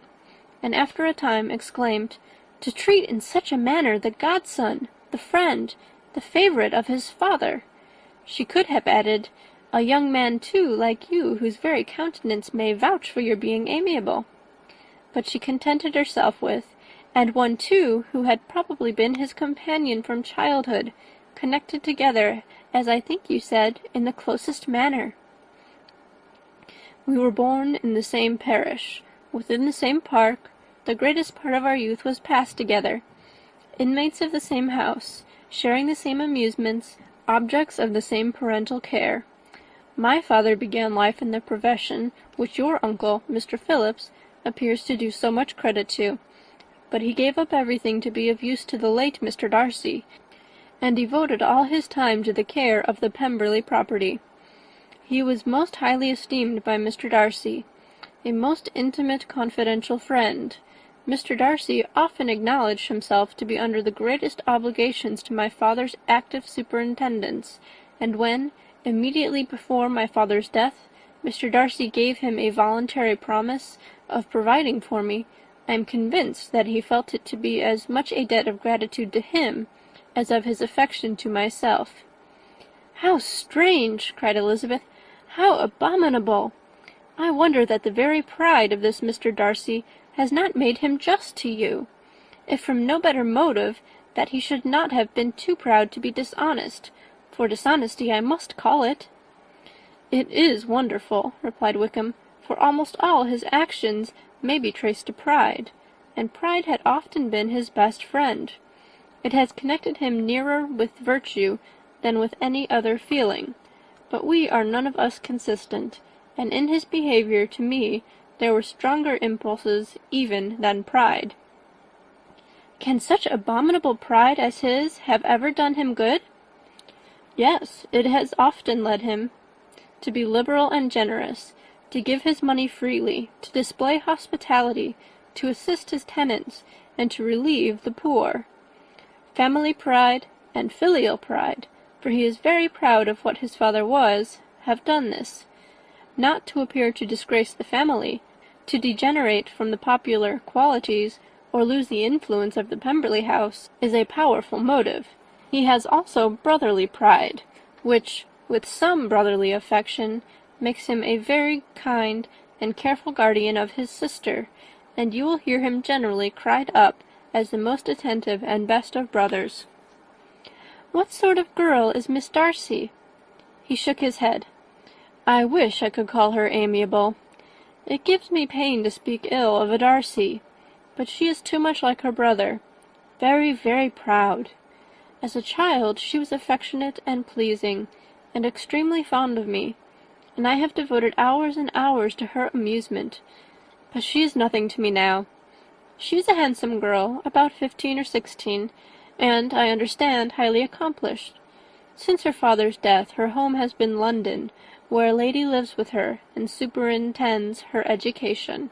and after a time exclaimed, To treat in such a manner the godson, the friend, the favourite of his father! She could have added, a young man too, like you, whose very countenance may vouch for your being amiable. But she contented herself with, and one too, who had probably been his companion from childhood, connected together, as I think you said, in the closest manner. We were born in the same parish, within the same park, the greatest part of our youth was passed together, inmates of the same house, sharing the same amusements, objects of the same parental care. My father began life in the profession which your uncle, Mr. Phillips, appears to do so much credit to, but he gave up everything to be of use to the late Mr. Darcy, and devoted all his time to the care of the Pemberley property. He was most highly esteemed by Mr. Darcy, a most intimate confidential friend. Mr. Darcy often acknowledged himself to be under the greatest obligations to my father's active superintendence, and when, immediately before my father's death, Mr. Darcy gave him a voluntary promise of providing for me, I am convinced that he felt it to be as much a debt of gratitude to him as of his affection to myself." "How strange!" cried Elizabeth. "How abominable! I wonder that the very pride of this Mr. Darcy has not made him just to you. If from no better motive, that he should not have been too proud to be dishonest, for dishonesty I must call it." "It is wonderful," replied Wickham, "for almost all his actions may be traced to pride, and pride had often been his best friend. It has connected him nearer with virtue than with any other feeling. But we are none of us consistent, and in his behaviour to me there were stronger impulses even than pride." "Can such abominable pride as his have ever done him good?" "Yes, it has often led him to be liberal and generous, to give his money freely, to display hospitality, to assist his tenants, and to relieve the poor. Family pride and filial pride, for he is very proud of what his father was, have done this. Not to appear to disgrace the family, to degenerate from the popular qualities, or lose the influence of the Pemberley house, is a powerful motive. He has also brotherly pride, which, with some brotherly affection, makes him a very kind and careful guardian of his sister, and you will hear him generally cried up as the most attentive and best of brothers." "What sort of girl is Miss Darcy?" He shook his head. "I wish I could call her amiable. It gives me pain to speak ill of a Darcy, but she is too much like her brother, very, very proud. As a child she was affectionate and pleasing, and extremely fond of me, and I have devoted hours and hours to her amusement, but she is nothing to me now. She is a handsome girl, about 15 or 16, and, I understand, highly accomplished. Since her father's death her home has been London, where a lady lives with her and superintends her education."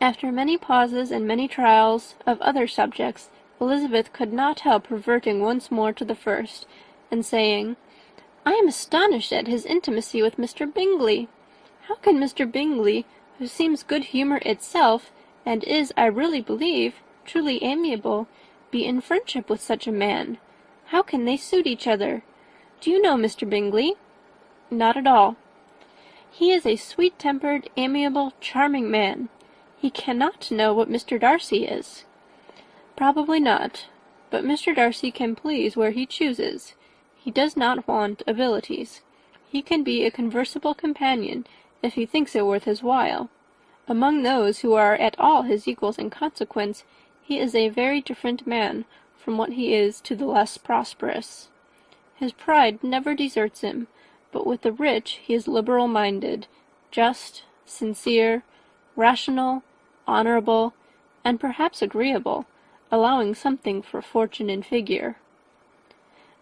After many pauses and many trials of other subjects, Elizabeth could not help reverting once more to the first, and saying, "I am astonished at his intimacy with Mr. Bingley. How can Mr. Bingley, who seems good humour itself, and is, I really believe, truly amiable, be in friendship with such a man? How can they suit each other? Do you know Mr. Bingley?" "Not at all." "He is a sweet-tempered, amiable, charming man. He cannot know what Mr. Darcy is." "Probably not. But Mr. Darcy can please where he chooses. He does not want abilities. He can be a conversable companion, if he thinks it worth his while. Among those who are at all his equals in consequence, he is a very different man from what he is to the less prosperous. His pride never deserts him, but with the rich he is liberal-minded, just, sincere, rational, honourable, and perhaps agreeable, allowing something for fortune and figure."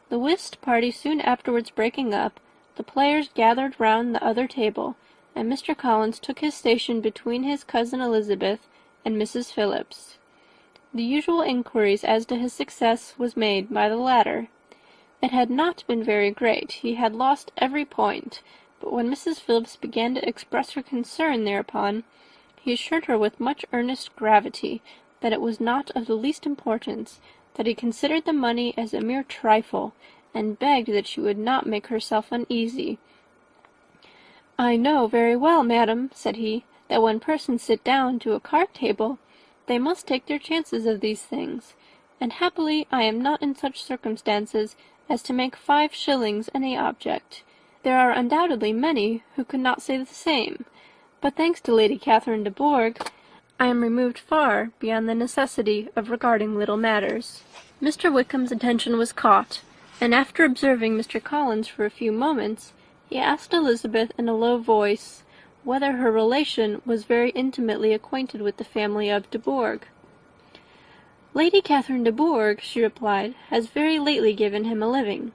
The whist party soon afterwards breaking up, the players gathered round the other table, and Mr. Collins took his station between his cousin Elizabeth and Mrs. Phillips. The usual inquiries as to his success was made by the latter. It had not been very great. He had lost every point, but when Mrs. Phillips began to express her concern thereupon, he assured her with much earnest gravity that it was not of the least importance, that he considered the money as a mere trifle, and begged that she would not make herself uneasy. "I know very well, madam," said he, "that when persons sit down to a card-table, they must take their chances of these things, and happily I am not in such circumstances as to make 5 shillings any object. There are undoubtedly many who could not say the same, but thanks to Lady Catherine de Bourgh, I am removed far beyond the necessity of regarding little matters." Mr. Wickham's attention was caught, and after observing Mr. Collins for a few moments, he asked Elizabeth in a low voice whether her relation was very intimately acquainted with the family of de Bourgh. "Lady Catherine de Bourgh," she replied, "has very lately given him a living.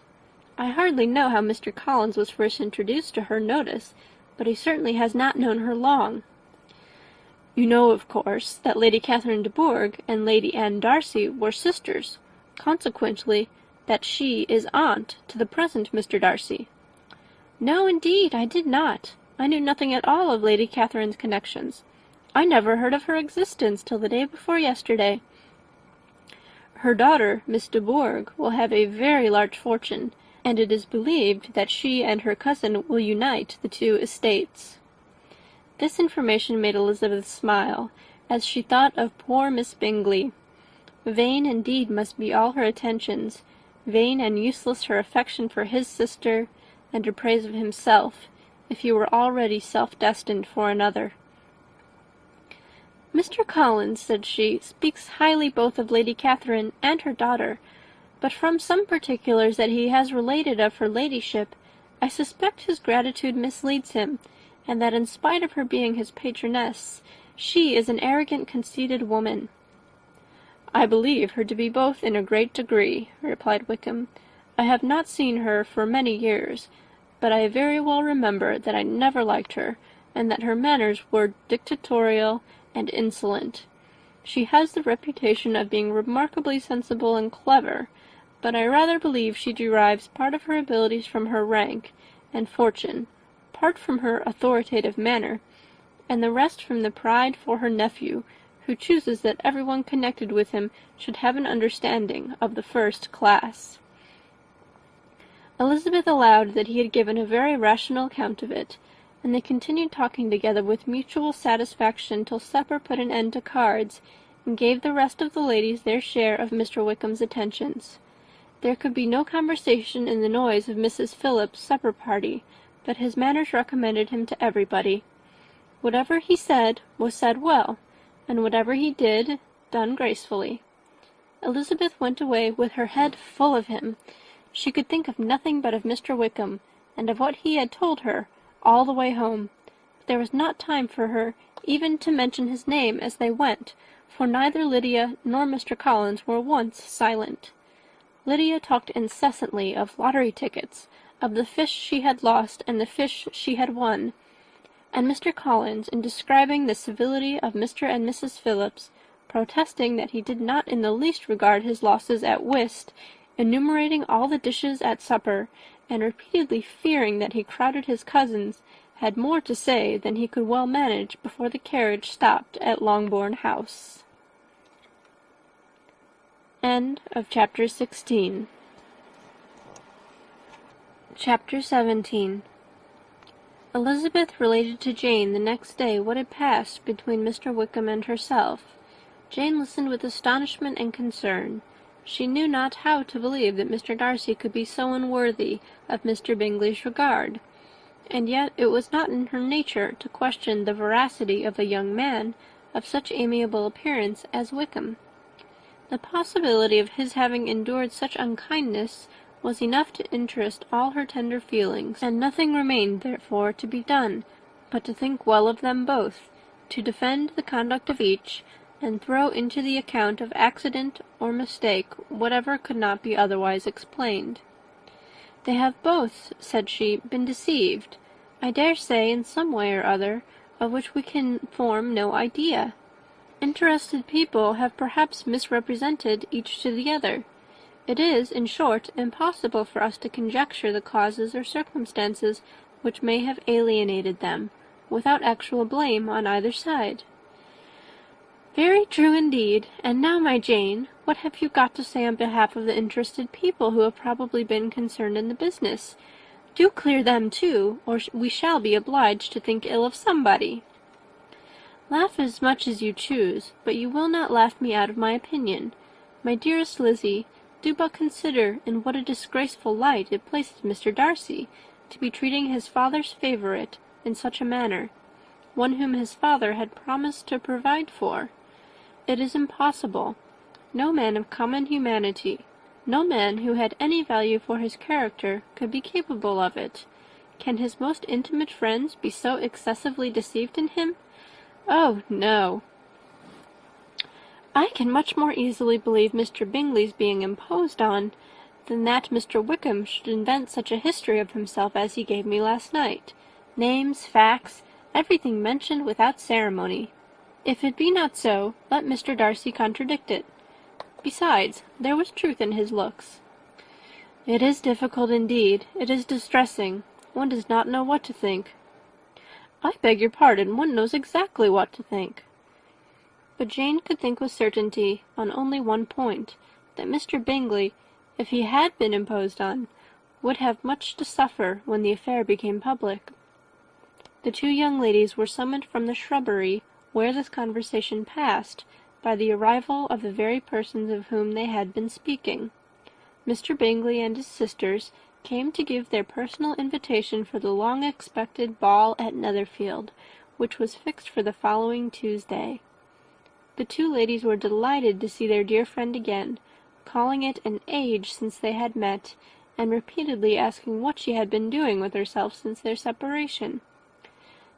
I hardly know how Mr. Collins was first introduced to her notice, but he certainly has not known her long. You know, of course, that Lady Catherine de Bourgh and Lady Anne Darcy were sisters, consequently that she is aunt to the present Mr. Darcy. No, indeed, I did not. I knew nothing at all of Lady Catherine's connections. I never heard of her existence till the day before yesterday. Her daughter, Miss de Bourgh, will have a very large fortune, and it is believed that she and her cousin will unite the two estates. This information made Elizabeth smile, as she thought of poor Miss Bingley. Vain indeed must be all her attentions, vain and useless her affection for his sister, and her praise of himself, if he were already self-destined for another. Mr. Collins, said she, speaks highly both of Lady Catherine and her daughter, but from some particulars that he has related of her ladyship, I suspect his gratitude misleads him, and that in spite of her being his patroness, she is an arrogant, conceited woman. I believe her to be both in a great degree, replied Wickham. I have not seen her for many years, but I very well remember that I never liked her, and that her manners were dictatorial and insolent. She has the reputation of being remarkably sensible and clever, but I rather believe she derives part of her abilities from her rank and fortune, part from her authoritative manner, and the rest from the pride for her nephew, who chooses that everyone connected with him should have an understanding of the first class. Elizabeth allowed that he had given a very rational account of it, and they continued talking together with mutual satisfaction till supper put an end to cards, and gave the rest of the ladies their share of Mr. Wickham's attentions. There could be no conversation in the noise of Mrs. Phillips's supper party, but his manners recommended him to everybody. Whatever he said was said well, and whatever he did, done gracefully. Elizabeth went away with her head full of him. She could think of nothing but of Mr. Wickham, and of what he had told her, all the way home. But there was not time for her even to mention his name as they went, for neither Lydia nor Mr. Collins were once silent. Lydia talked incessantly of lottery tickets, of the fish she had lost and the fish she had won, and Mr. Collins, in describing the civility of Mr. and Mrs. Phillips, protesting that he did not in the least regard his losses at whist, enumerating all the dishes at supper, and repeatedly fearing that he crowded his cousins, had more to say than he could well manage before the carriage stopped at Longbourn House. End of Chapter 16. Chapter 17. Elizabeth related to Jane the next day what had passed between Mr. Wickham and herself. Jane listened with astonishment and concern. She knew not how to believe that Mr. Darcy could be so unworthy of Mr. Bingley's regard, and yet it was not in her nature to question the veracity of a young man of such amiable appearance as Wickham. The possibility of his having endured such unkindness was enough to interest all her tender feelings, and nothing remained, therefore, to be done but to think well of them both, to defend the conduct of each, and throw into the account of accident or mistake whatever could not be otherwise explained. They have both, said she, been deceived, I dare say, in some way or other, of which we can form no idea. Interested people have perhaps misrepresented each to the other. It is, in short, impossible for us to conjecture the causes or circumstances which may have alienated them, without actual blame on either side. Very true indeed. And now, my Jane, what have you got to say on behalf of the interested people who have probably been concerned in the business? Do clear them too, or we shall be obliged to think ill of somebody. Laugh as much as you choose, but you will not laugh me out of my opinion. My dearest Lizzie, do but consider in what a disgraceful light it places Mr. Darcy, to be treating his father's favourite in such a manner, one whom his father had promised to provide for. It is impossible. No man of common humanity, no man who had any value for his character, could be capable of it. Can his most intimate friends be so excessively deceived in him? Oh, no. I can much more easily believe Mr. Bingley's being imposed on than that Mr. Wickham should invent such a history of himself as he gave me last night. Names, facts, everything mentioned without ceremony. If it be not so, let Mr. Darcy contradict it. Besides, there was truth in his looks. It is difficult indeed. It is distressing. One does not know what to think. I beg your pardon, one knows exactly what to think. But Jane could think with certainty on only one point, that Mr. Bingley, if he had been imposed on, would have much to suffer when the affair became public. The two young ladies were summoned from the shrubbery where this conversation passed by the arrival of the very persons of whom they had been speaking. Mr. Bingley and his sisters came to give their personal invitation for the long-expected ball at Netherfield, which was fixed for the following Tuesday. The two ladies were delighted to see their dear friend again, calling it an age since they had met, and repeatedly asking what she had been doing with herself since their separation.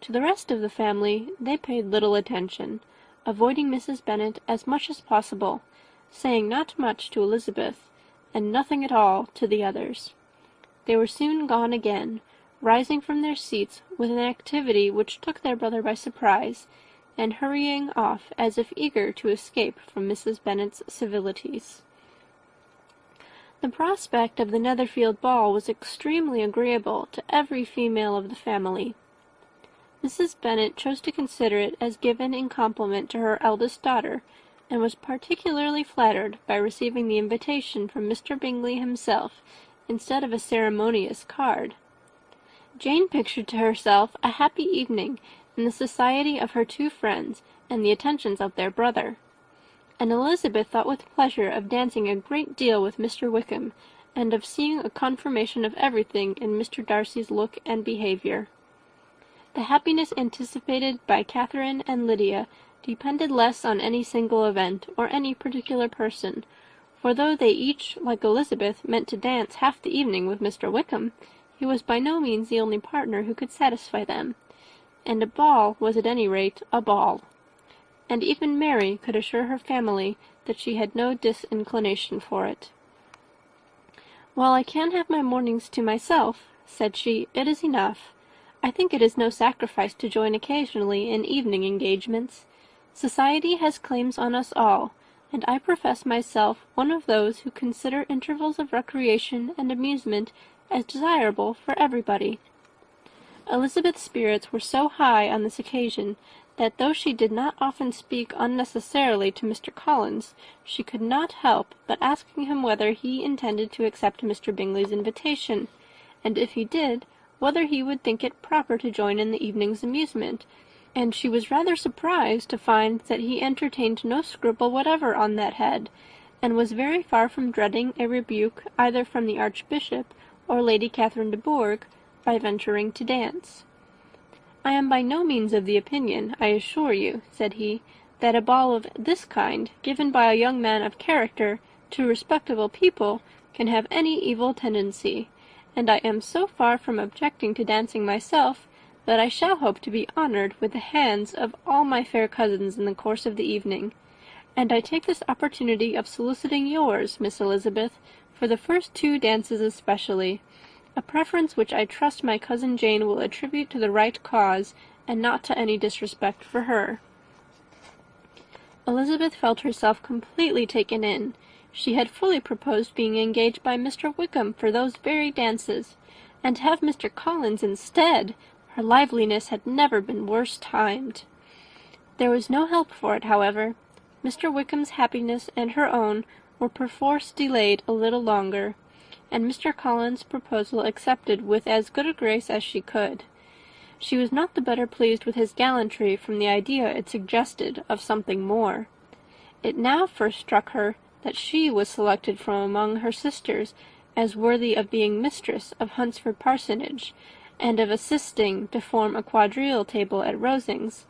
To the rest of the family they paid little attention, avoiding Mrs. Bennet as much as possible, saying not much to Elizabeth, and nothing at all to the others. They were soon gone again, rising from their seats with an activity which took their brother by surprise, and hurrying off as if eager to escape from Mrs. Bennet's civilities. The prospect of the Netherfield ball was extremely agreeable to every female of the family. Mrs. Bennet chose to consider it as given in compliment to her eldest daughter, and was particularly flattered by receiving the invitation from Mr. Bingley himself, instead of a ceremonious card. Jane pictured to herself a happy evening in the society of her two friends and the attentions of their brother, and Elizabeth thought with pleasure of dancing a great deal with Mr. Wickham, and of seeing a confirmation of everything in Mr. Darcy's look and behaviour. The happiness anticipated by Catherine and Lydia depended less on any single event or any particular person, for though they each, like Elizabeth, meant to dance half the evening with Mr. Wickham, he was by no means the only partner who could satisfy them, and a ball was at any rate a ball. And even Mary could assure her family that she had no disinclination for it. "While I can have my mornings to myself," said she, "it is enough. I think it is no sacrifice to join occasionally in evening engagements. Society has claims on us all, and I profess myself one of those who consider intervals of recreation and amusement as desirable for everybody." Elizabeth's spirits were so high on this occasion that though she did not often speak unnecessarily to Mr. Collins, she could not help but asking him whether he intended to accept Mr. Bingley's invitation, and if he did, whether he would think it proper to join in the evening's amusement, and she was rather surprised to find that he entertained no scruple whatever on that head, and was very far from dreading a rebuke either from the Archbishop or Lady Catherine de Bourgh by venturing to dance. "I am by no means of the opinion, I assure you," said he, "that a ball of this kind, given by a young man of character to respectable people, can have any evil tendency, and I am so far from objecting to dancing myself, that I shall hope to be honoured with the hands of all my fair cousins in the course of the evening, and I take this opportunity of soliciting yours, Miss Elizabeth, for the first 2 dances especially, a preference which I trust my cousin Jane will attribute to the right cause, and not to any disrespect for her." Elizabeth felt herself completely taken in. She had fully proposed being engaged by Mr. Wickham for those very dances, and to have Mr. Collins instead, her liveliness had never been worse timed. There was no help for it, however. Mr. Wickham's happiness and her own were perforce delayed a little longer, and Mr. Collins' proposal accepted with as good a grace as she could. She was not the better pleased with his gallantry from the idea it suggested of something more. It now first struck her that she was selected from among her sisters as worthy of being mistress of Hunsford Parsonage, and of assisting to form a quadrille table at Rosings,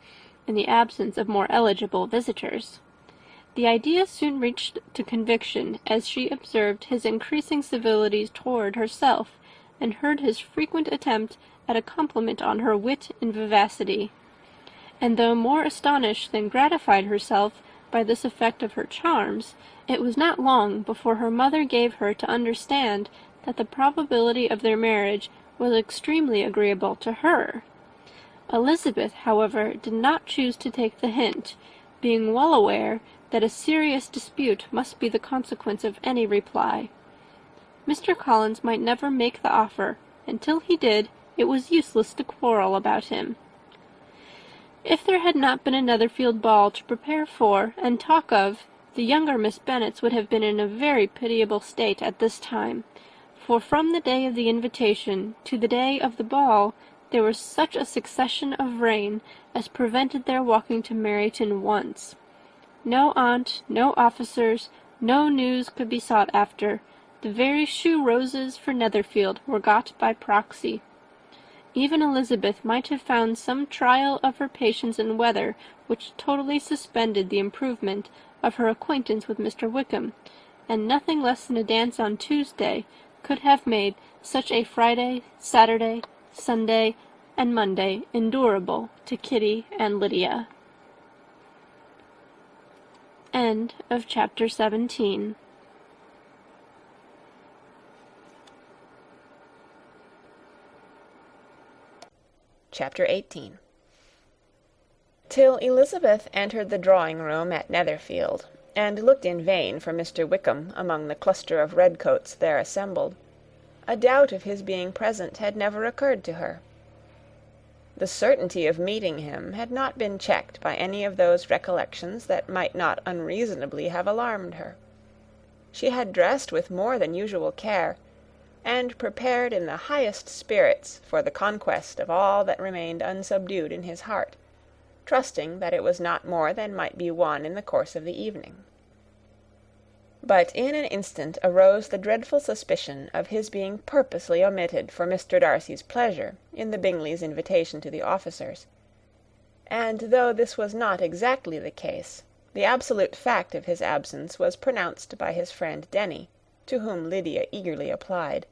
in the absence of more eligible visitors. The idea soon reached to conviction, as she observed his increasing civilities toward herself, and heard his frequent attempt at a compliment on her wit and vivacity; and though more astonished than gratified herself by this effect of her charms, it was not long before her mother gave her to understand that the probability of their marriage was extremely agreeable to her. Elizabeth, however, did not choose to take the hint, being well aware that a serious dispute must be the consequence of any reply. Mr. Collins might never make the offer, and till he did, it was useless to quarrel about him. If there had not been a Netherfield ball to prepare for and talk of, the younger Miss Bennets would have been in a very pitiable state at this time, for from the day of the invitation to the day of the ball there was such a succession of rain as prevented their walking to Meryton once. No aunt, no officers, no news could be sought after. The very shoe roses for Netherfield were got by proxy. Even Elizabeth might have found some trial of her patience in weather which totally suspended the improvement of her acquaintance with Mr. Wickham, and nothing less than a dance on Tuesday could have made such a Friday, Saturday, Sunday, and Monday endurable to Kitty and Lydia. End of chapter 17. Chapter 18. Till Elizabeth entered the drawing-room at Netherfield, and looked in vain for Mr. Wickham among the cluster of redcoats there assembled, a doubt of his being present had never occurred to her. The certainty of meeting him had not been checked by any of those recollections that might not unreasonably have alarmed her. She had dressed with more than usual care, and prepared in the highest spirits for the conquest of all that remained unsubdued in his heart, trusting that it was not more than might be won in the course of the evening. But in an instant arose the dreadful suspicion of his being purposely omitted for Mr. Darcy's pleasure in the Bingleys' invitation to the officers; and though this was not exactly the case, the absolute fact of his absence was pronounced by his friend Denny, to whom Lydia eagerly applied,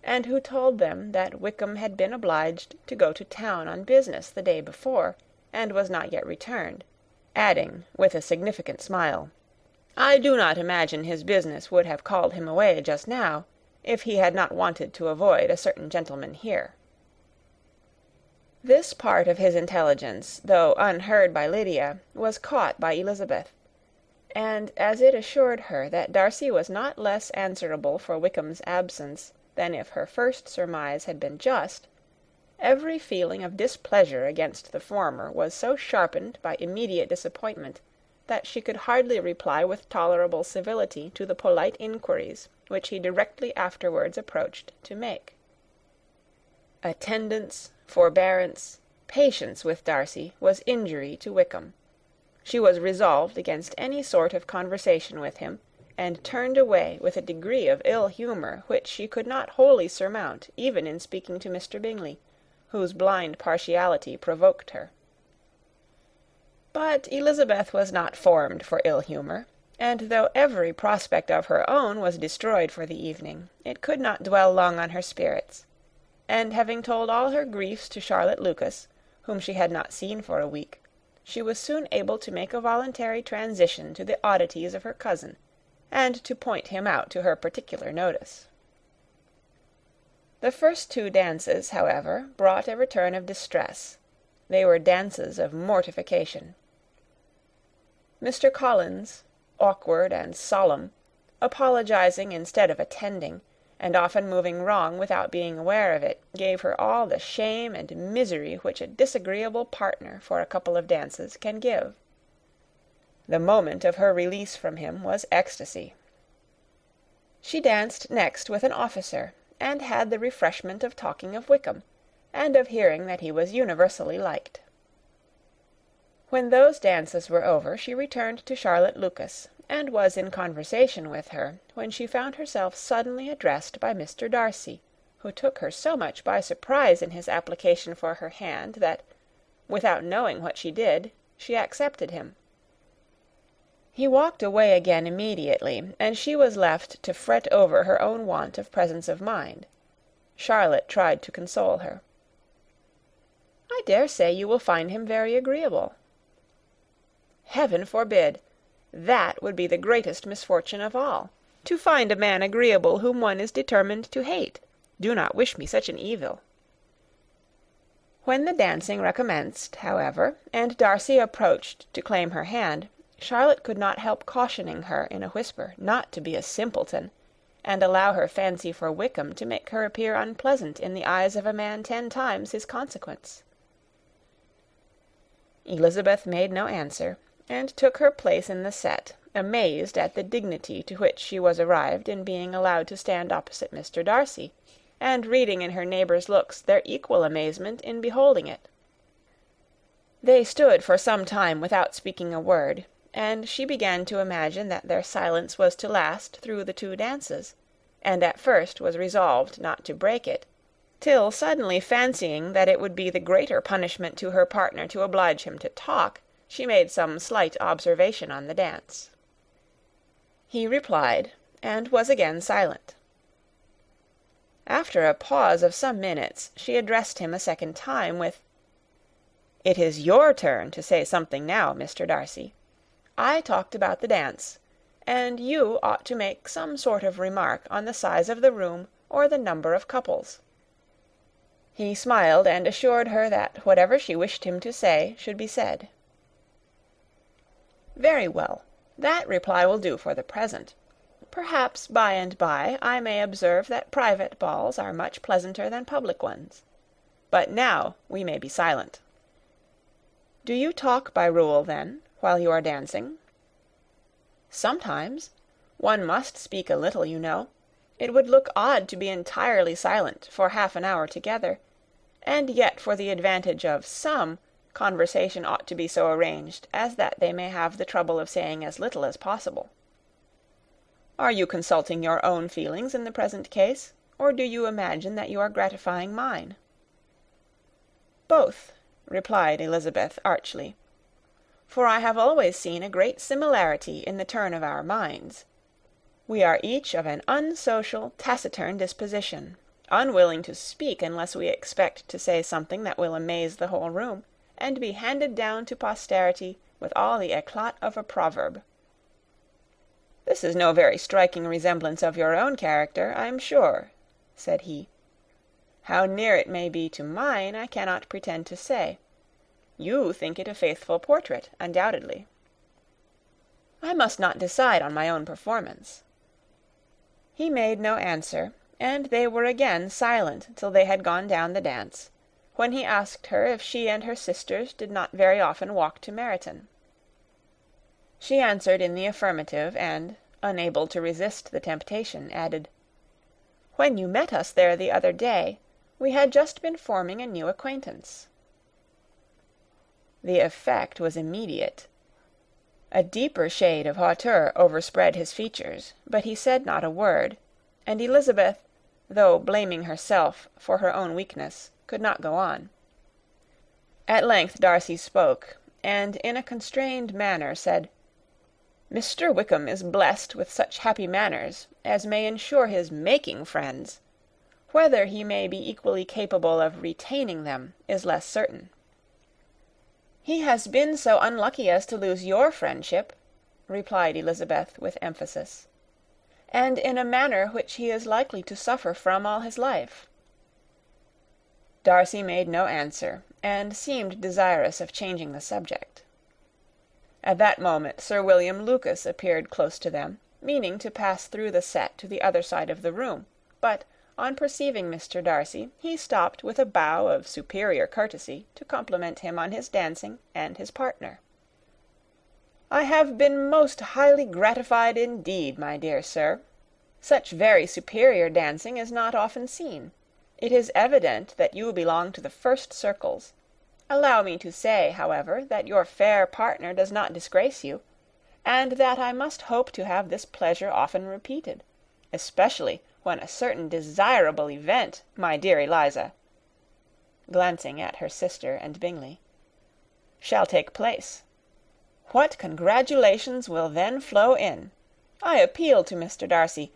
and who told them that Wickham had been obliged to go to town on business the day before, and was not yet returned, adding, with a significant smile, "I do not imagine his business would have called him away just now, if he had not wanted to avoid a certain gentleman here." This part of his intelligence, though unheard by Lydia, was caught by Elizabeth; and as it assured her that Darcy was not less answerable for Wickham's absence than if her first surmise had been just, every feeling of displeasure against the former was so sharpened by immediate disappointment that she could hardly reply with tolerable civility to the polite inquiries which he directly afterwards approached to make. Attendance, forbearance, patience with Darcy was injury to Wickham. She was resolved against any sort of conversation with him, and turned away with a degree of ill humour which she could not wholly surmount even in speaking to Mr. Bingley, whose blind partiality provoked her. But Elizabeth was not formed for ill humour, and though every prospect of her own was destroyed for the evening, it could not dwell long on her spirits; and having told all her griefs to Charlotte Lucas, whom she had not seen for a week, she was soon able to make a voluntary transition to the oddities of her cousin, and to point him out to her particular notice. The first two dances, however, brought a return of distress. They were dances of mortification. Mr. Collins, awkward and solemn, apologizing instead of attending, and often moving wrong without being aware of it, gave her all the shame and misery which a disagreeable partner for a couple of dances can give. The moment of her release from him was ecstasy. She danced next with an officer, and had the refreshment of talking of Wickham, and of hearing that he was universally liked. When those dances were over, she returned to Charlotte Lucas, and was in conversation with her, when she found herself suddenly addressed by Mr. Darcy, who took her so much by surprise in his application for her hand that, without knowing what she did, she accepted him. He walked away again immediately, and she was left to fret over her own want of presence of mind. Charlotte tried to console her. "I dare say you will find him very agreeable." "Heaven forbid! That would be the greatest misfortune of all, to find a man agreeable whom one is determined to hate. Do not wish me such an evil." When the dancing recommenced, however, and Darcy approached to claim her hand, Charlotte could not help cautioning her in a whisper not to be a simpleton, and allow her fancy for Wickham to make her appear unpleasant in the eyes of a man 10 times his consequence. Elizabeth made no answer, and took her place in the set, amazed at the dignity to which she was arrived in being allowed to stand opposite Mr. Darcy, and reading in her neighbours' looks their equal amazement in beholding it. They stood for some time without speaking a word, and she began to imagine that their silence was to last through the 2 dances, and at first was resolved not to break it, till suddenly fancying that it would be the greater punishment to her partner to oblige him to talk, she made some slight observation on the dance. He replied, and was again silent. After a pause of some minutes, she addressed him a second time with, "It is your turn to say something now, Mr. Darcy. I talked about the dance, and you ought to make some sort of remark on the size of the room or the number of couples." He smiled and assured her that whatever she wished him to say should be said. "Very well. That reply will do for the present. Perhaps by and by I may observe that private balls are much pleasanter than public ones. But now we may be silent. Do you talk by rule, then, while you are dancing?" "Sometimes. One must speak a little, you know. It would look odd to be entirely silent for half an hour together, and yet for the advantage of some, conversation ought to be so arranged as that they may have the trouble of saying as little as possible. Are you consulting your own feelings in the present case, or do you imagine that you are gratifying mine?" "Both," replied Elizabeth archly, "for I have always seen a great similarity in the turn of our minds. We are each of an unsocial, taciturn disposition, unwilling to speak unless we expect to say something that will amaze the whole room, and be handed down to posterity with all the éclat of a proverb." "This is no very striking resemblance of your own character, I am sure," said he. "How near it may be to mine, I cannot pretend to say. You think it a faithful portrait, undoubtedly." "I must not decide on my own performance." He made no answer, and they were again silent till they had gone down the dance, when he asked her if she and her sisters did not very often walk to Meryton. She answered in the affirmative, and, unable to resist the temptation, added, "When you met us there the other day, we had just been forming a new acquaintance." The effect was immediate. A deeper shade of hauteur overspread his features, but he said not a word, and Elizabeth, though blaming herself for her own weakness, could not go on. At length Darcy spoke, and in a constrained manner said, "Mr. Wickham is blessed with such happy manners as may ensure his making friends. Whether he may be equally capable of retaining them is less certain." "He has been so unlucky as to lose your friendship," replied Elizabeth with emphasis, "and in a manner which he is likely to suffer from all his life." Darcy made no answer, and seemed desirous of changing the subject. At that moment Sir William Lucas appeared close to them, meaning to pass through the set to the other side of the room, but, on perceiving Mr. Darcy, he stopped with a bow of superior courtesy to compliment him on his dancing and his partner. "I have been most highly gratified indeed, my dear sir. Such very superior dancing is not often seen. It is evident that you belong to the first circles. Allow me to say, however, that your fair partner does not disgrace you, and that I must hope to have this pleasure often repeated, especially when a certain desirable event, my dear Eliza," glancing at her sister and Bingley, "shall take place. What congratulations will then flow in! I appeal to Mr. Darcy,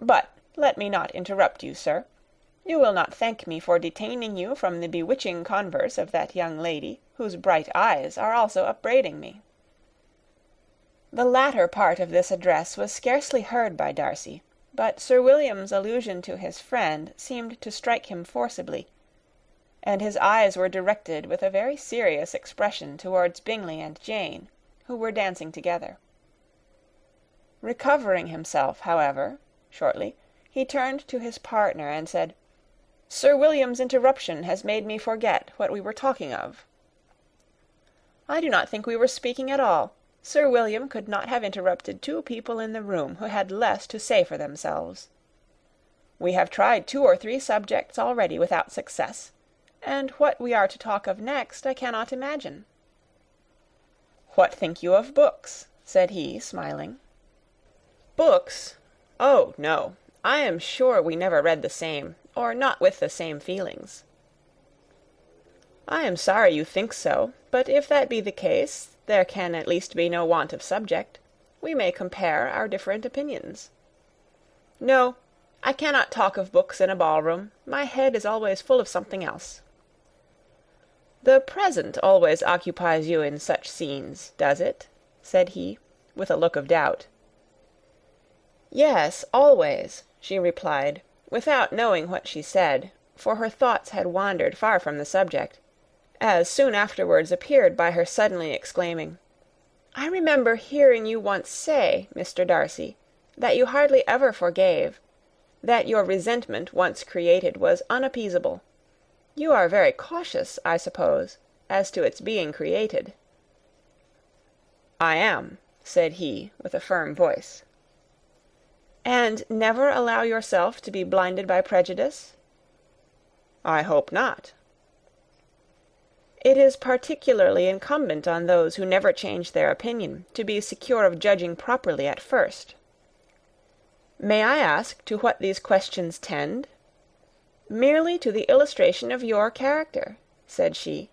but let me not interrupt you, sir. You will not thank me for detaining you from the bewitching converse of that young lady, whose bright eyes are also upbraiding me." The latter part of this address was scarcely heard by Darcy, but Sir William's allusion to his friend seemed to strike him forcibly, and his eyes were directed with a very serious expression towards Bingley and Jane, who were dancing together. Recovering himself, however, shortly, he turned to his partner and said, "Sir William's interruption has made me forget what we were talking of." "I do not think we were speaking at all. Sir William could not have interrupted two people in the room who had less to say for themselves. We have tried 2 or 3 subjects already without success, and what we are to talk of next I cannot imagine." "What think you of books?" said he, smiling. "Books? Oh, no. I am sure we never read the same, or not with the same feelings." "I am sorry you think so, but if that be the case, there can at least be no want of subject. We may compare our different opinions." "No, I cannot talk of books in a ballroom. My head is always full of something else." "The present always occupies you in such scenes, does it?" said he, with a look of doubt. "Yes, always," she replied, without knowing what she said, for her thoughts had wandered far from the subject, as soon afterwards appeared by her suddenly exclaiming, "I remember hearing you once say, Mr. Darcy, that you hardly ever forgave, that your resentment once created was unappeasable. You are very cautious, I suppose, as to its being created." "I am," said he, with a firm voice. "And never allow yourself to be blinded by prejudice?" "I hope not." "It is particularly incumbent on those who never change their opinion to be secure of judging properly at first." "May I ask to what these questions tend?" "Merely to the illustration of your character," said she,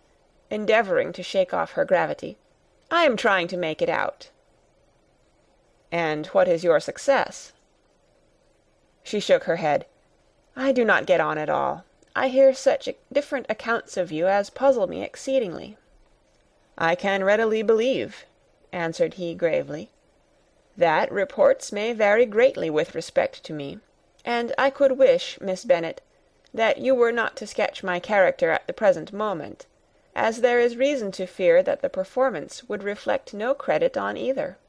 endeavouring to shake off her gravity. "I am trying to make it out." "And what is your success?" She shook her head. "I do not get on at all. I hear such different accounts of you as puzzle me exceedingly." "I can readily believe," answered he gravely, "that reports may vary greatly with respect to me, and I could wish, Miss Bennet, that you were not to sketch my character at the present moment, as there is reason to fear that the performance would reflect no credit on either."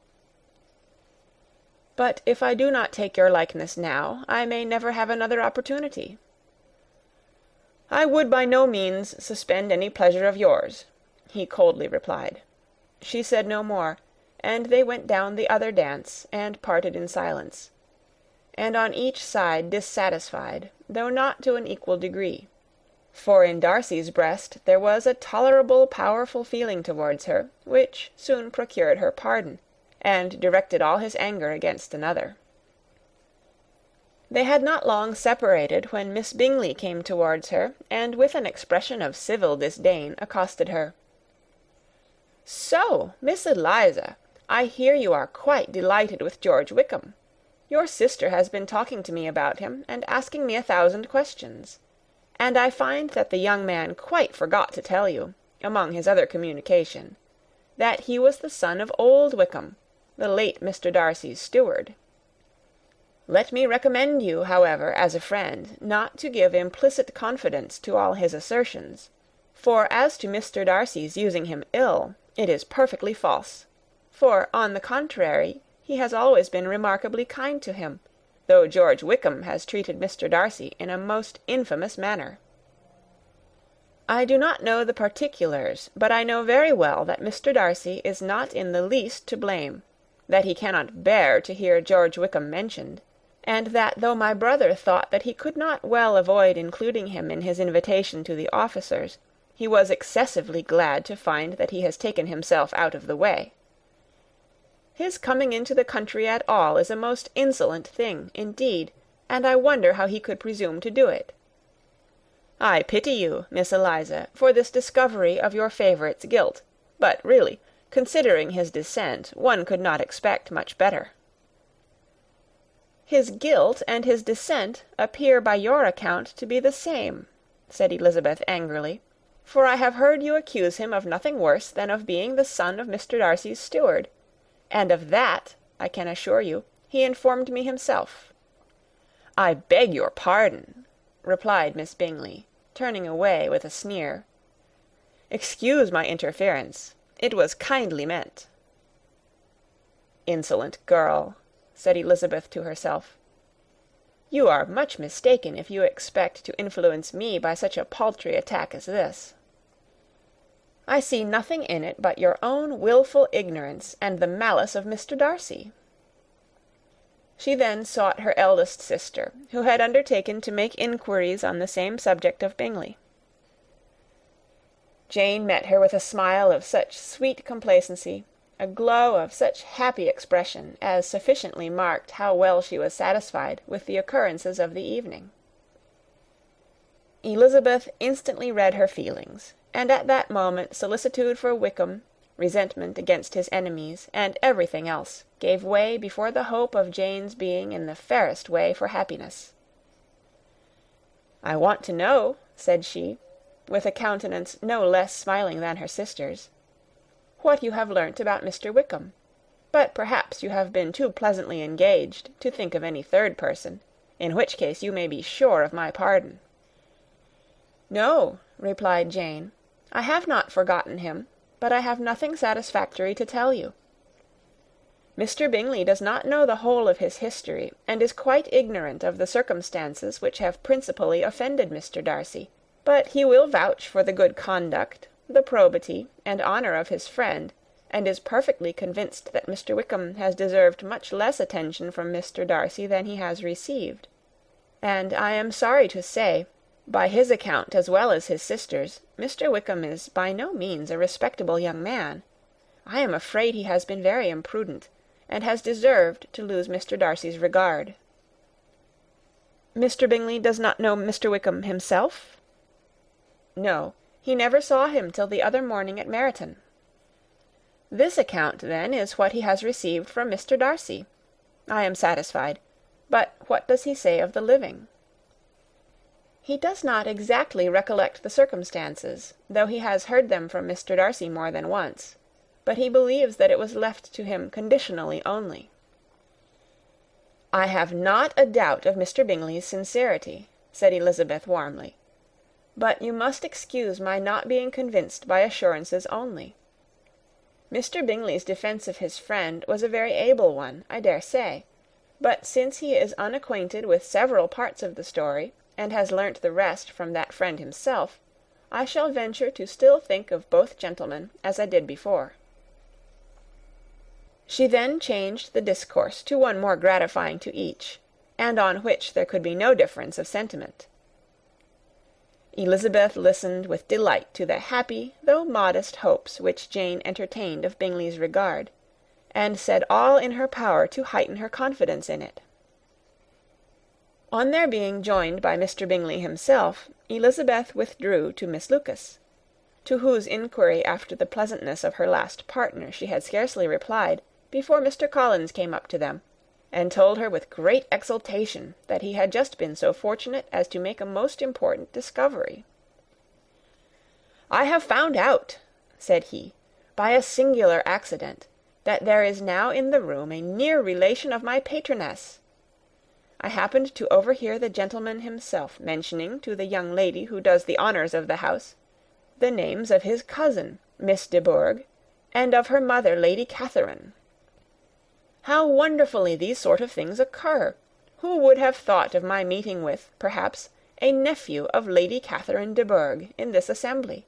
"But if I do not take your likeness now, I may never have another opportunity." "I would by no means suspend any pleasure of yours," he coldly replied. She said no more, and they went down the other dance, and parted in silence, and on each side dissatisfied, though not to an equal degree. For in Darcy's breast there was a tolerable powerful feeling towards her, which soon procured her pardon, and directed all his anger against another. They had not long separated when Miss Bingley came towards her, and with an expression of civil disdain accosted her. "So, Miss Eliza, I hear you are quite delighted with George Wickham. Your sister has been talking to me about him, and asking me 1,000 questions. And I find that the young man quite forgot to tell you, among his other communication, that he was the son of old Wickham, the late Mr. Darcy's steward. Let me recommend you, however, as a friend, not to give implicit confidence to all his assertions, for as to Mr. Darcy's using him ill, it is perfectly false, for, on the contrary, he has always been remarkably kind to him, though George Wickham has treated Mr. Darcy in a most infamous manner. I do not know the particulars, but I know very well that Mr. Darcy is not in the least to blame, that he cannot bear to hear George Wickham mentioned, and that though my brother thought that he could not well avoid including him in his invitation to the officers, he was excessively glad to find that he has taken himself out of the way. His coming into the country at all is a most insolent thing, indeed, and I wonder how he could presume to do it. I pity you, Miss Eliza, for this discovery of your favourite's guilt, but really, considering his descent, one could not expect much better." "His guilt and his descent appear by your account to be the same," said Elizabeth angrily, "for I have heard you accuse him of nothing worse than of being the son of Mr. Darcy's steward. and of that, I can assure you, he informed me himself." "I beg your pardon," replied Miss Bingley, turning away with a sneer. "Excuse my interference. It was kindly meant." "Insolent girl," said Elizabeth to herself. "You are much mistaken if you expect to influence me by such a paltry attack as this. I see nothing in it but your own wilful ignorance and the malice of Mr. Darcy." She then sought her eldest sister, who had undertaken to make inquiries on the same subject of Bingley. Jane met her with a smile of such sweet complacency, a glow of such happy expression, as sufficiently marked how well she was satisfied with the occurrences of the evening. Elizabeth instantly read her feelings, and at that moment solicitude for Wickham, resentment against his enemies, and everything else, gave way before the hope of Jane's being in the fairest way for happiness. "I want to know," said she, with a countenance no less smiling than her sister's, "what you have learnt about Mr. Wickham. But perhaps you have been too pleasantly engaged to think of any third person, in which case you may be sure of my pardon." "No," replied Jane, "I have not forgotten him, but I have nothing satisfactory to tell you. Mr. Bingley does not know the whole of his history, and is quite ignorant of the circumstances which have principally offended Mr. Darcy, but he will vouch for the good conduct, the probity, and honour of his friend, and is perfectly convinced that Mr. Wickham has deserved much less attention from Mr. Darcy than he has received; and I am sorry to say, by his account as well as his sister's, Mr. Wickham is by no means a respectable young man. I am afraid he has been very imprudent, and has deserved to lose Mr. Darcy's regard." "Mr. Bingley does not know Mr. Wickham himself?" "No, he never saw him till the other morning at Meryton." "This account, then, is what he has received from Mr. Darcy. I am satisfied. But what does he say of the living?" "He does not exactly recollect the circumstances, though he has heard them from Mr. Darcy more than once, but he believes that it was left to him conditionally only." "I have not a doubt of Mr. Bingley's sincerity," said Elizabeth warmly, "but you must excuse my not being convinced by assurances only. Mr. Bingley's defence of his friend was a very able one, I dare say; but since he is unacquainted with several parts of the story, and has learnt the rest from that friend himself, I shall venture to still think of both gentlemen as I did before." She then changed the discourse to one more gratifying to each, and on which there could be no difference of sentiment. Elizabeth listened with delight to the happy though modest hopes which Jane entertained of Bingley's regard, and said all in her power to heighten her confidence in it. On their being joined by Mr. Bingley himself, Elizabeth withdrew to Miss Lucas, to whose inquiry after the pleasantness of her last partner she had scarcely replied, before Mr. Collins came up to them, and told her with great exultation that he had just been so fortunate as to make a most important discovery. "I have found out," said he, "by a singular accident, that there is now in the room a near relation of my patroness. I happened to overhear the gentleman himself mentioning to the young lady who does the honours of the house the names of his cousin, Miss de Bourgh, and of her mother, Lady Catherine. How wonderfully these sort of things occur! Who would have thought of my meeting with, perhaps, a nephew of Lady Catherine de Bourgh in this assembly?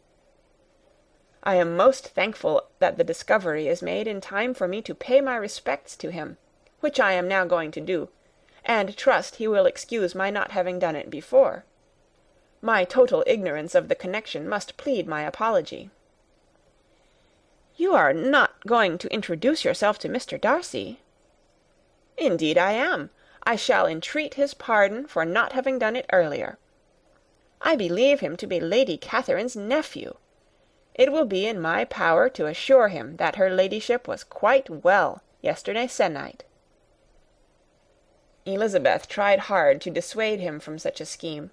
I am most thankful that the discovery is made in time for me to pay my respects to him, which I am now going to do, and trust he will excuse my not having done it before. My total ignorance of the connection must plead my apology." "You are not going to introduce yourself to Mr. Darcy?" "Indeed I am. I shall entreat his pardon for not having done it earlier. I believe him to be Lady Catherine's nephew. It will be in my power to assure him that her ladyship was quite well yesterday se'nnight." Elizabeth tried hard to dissuade him from such a scheme,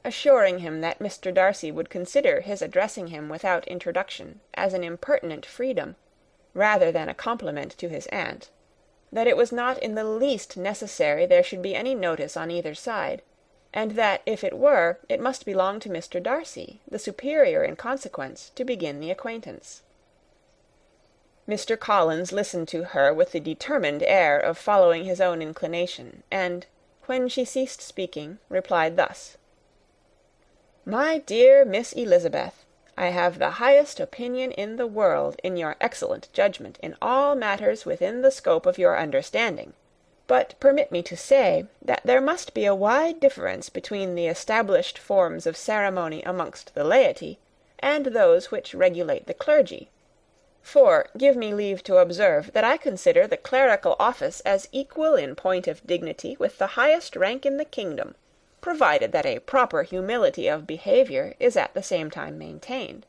assuring him that Mr. Darcy would consider his addressing him without introduction as an impertinent freedom, rather than a compliment to his aunt, that it was not in the least necessary there should be any notice on either side, and that if it were, it must belong to Mr. Darcy, the superior in consequence, to begin the acquaintance. Mr. Collins listened to her with the determined air of following his own inclination, and, when she ceased speaking, replied thus: "My dear Miss Elizabeth, I have the highest opinion in the world in your excellent judgment in all matters within the scope of your understanding; but permit me to say that there must be a wide difference between the established forms of ceremony amongst the laity and those which regulate the clergy. For, give me leave to observe that I consider the clerical office as equal in point of dignity with the highest rank in the kingdom, provided that a proper humility of behaviour is at the same time maintained.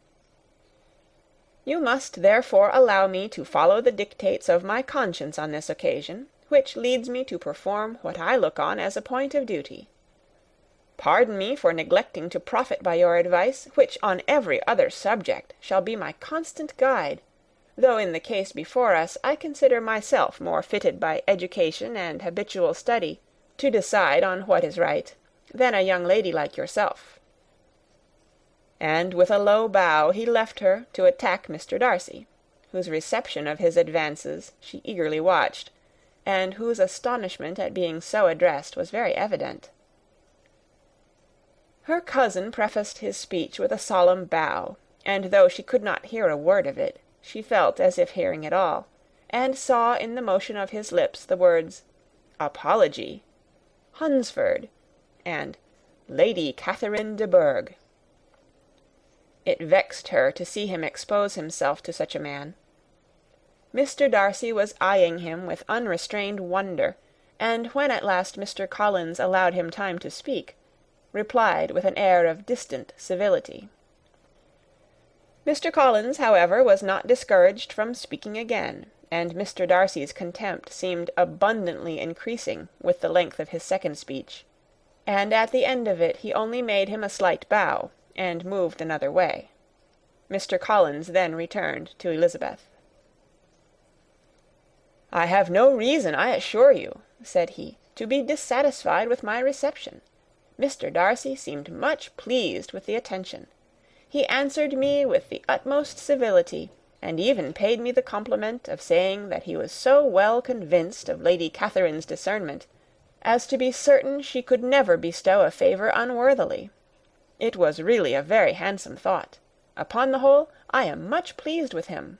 You must therefore allow me to follow the dictates of my conscience on this occasion, which leads me to perform what I look on as a point of duty. Pardon me for neglecting to profit by your advice, which on every other subject shall be my constant guide, though in the case before us I consider myself more fitted by education and habitual study to decide on what is right, than a young lady like yourself." And with a low bow he left her to attack Mr. Darcy, whose reception of his advances she eagerly watched, and whose astonishment at being so addressed was very evident. Her cousin prefaced his speech with a solemn bow, and though she could not hear a word of it, she felt as if hearing it all, and saw in the motion of his lips the words apology, Hunsford, and Lady Catherine de Bourgh. It vexed her to see him expose himself to such a man. Mr. Darcy was eyeing him with unrestrained wonder, and when at last Mr. Collins allowed him time to speak, replied with an air of distant civility. Mr. Collins, however, was not discouraged from speaking again, and Mr. Darcy's contempt seemed abundantly increasing with the length of his second speech, and at the end of it he only made him a slight bow, and moved another way. Mr. Collins then returned to Elizabeth. "I have no reason, I assure you," said he, "to be dissatisfied with my reception. Mr. Darcy seemed much pleased with the attention. He answered me with the utmost civility, and even paid me the compliment of saying that he was so well convinced of Lady Catherine's discernment as to be certain she could never bestow a favour unworthily. It was really a very handsome thought. Upon the whole, I am much pleased with him."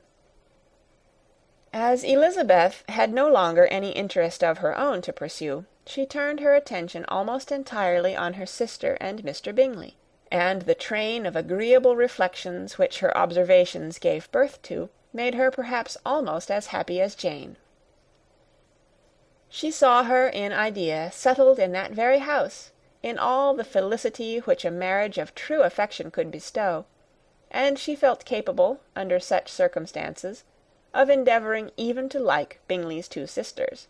As Elizabeth had no longer any interest of her own to pursue, she turned her attention almost entirely on her sister and Mr. Bingley, and the train of agreeable reflections which her observations gave birth to made her perhaps almost as happy as Jane. She saw her in idea settled in that very house, in all the felicity which a marriage of true affection could bestow, and she felt capable, under such circumstances, of endeavouring even to like Bingley's two sisters.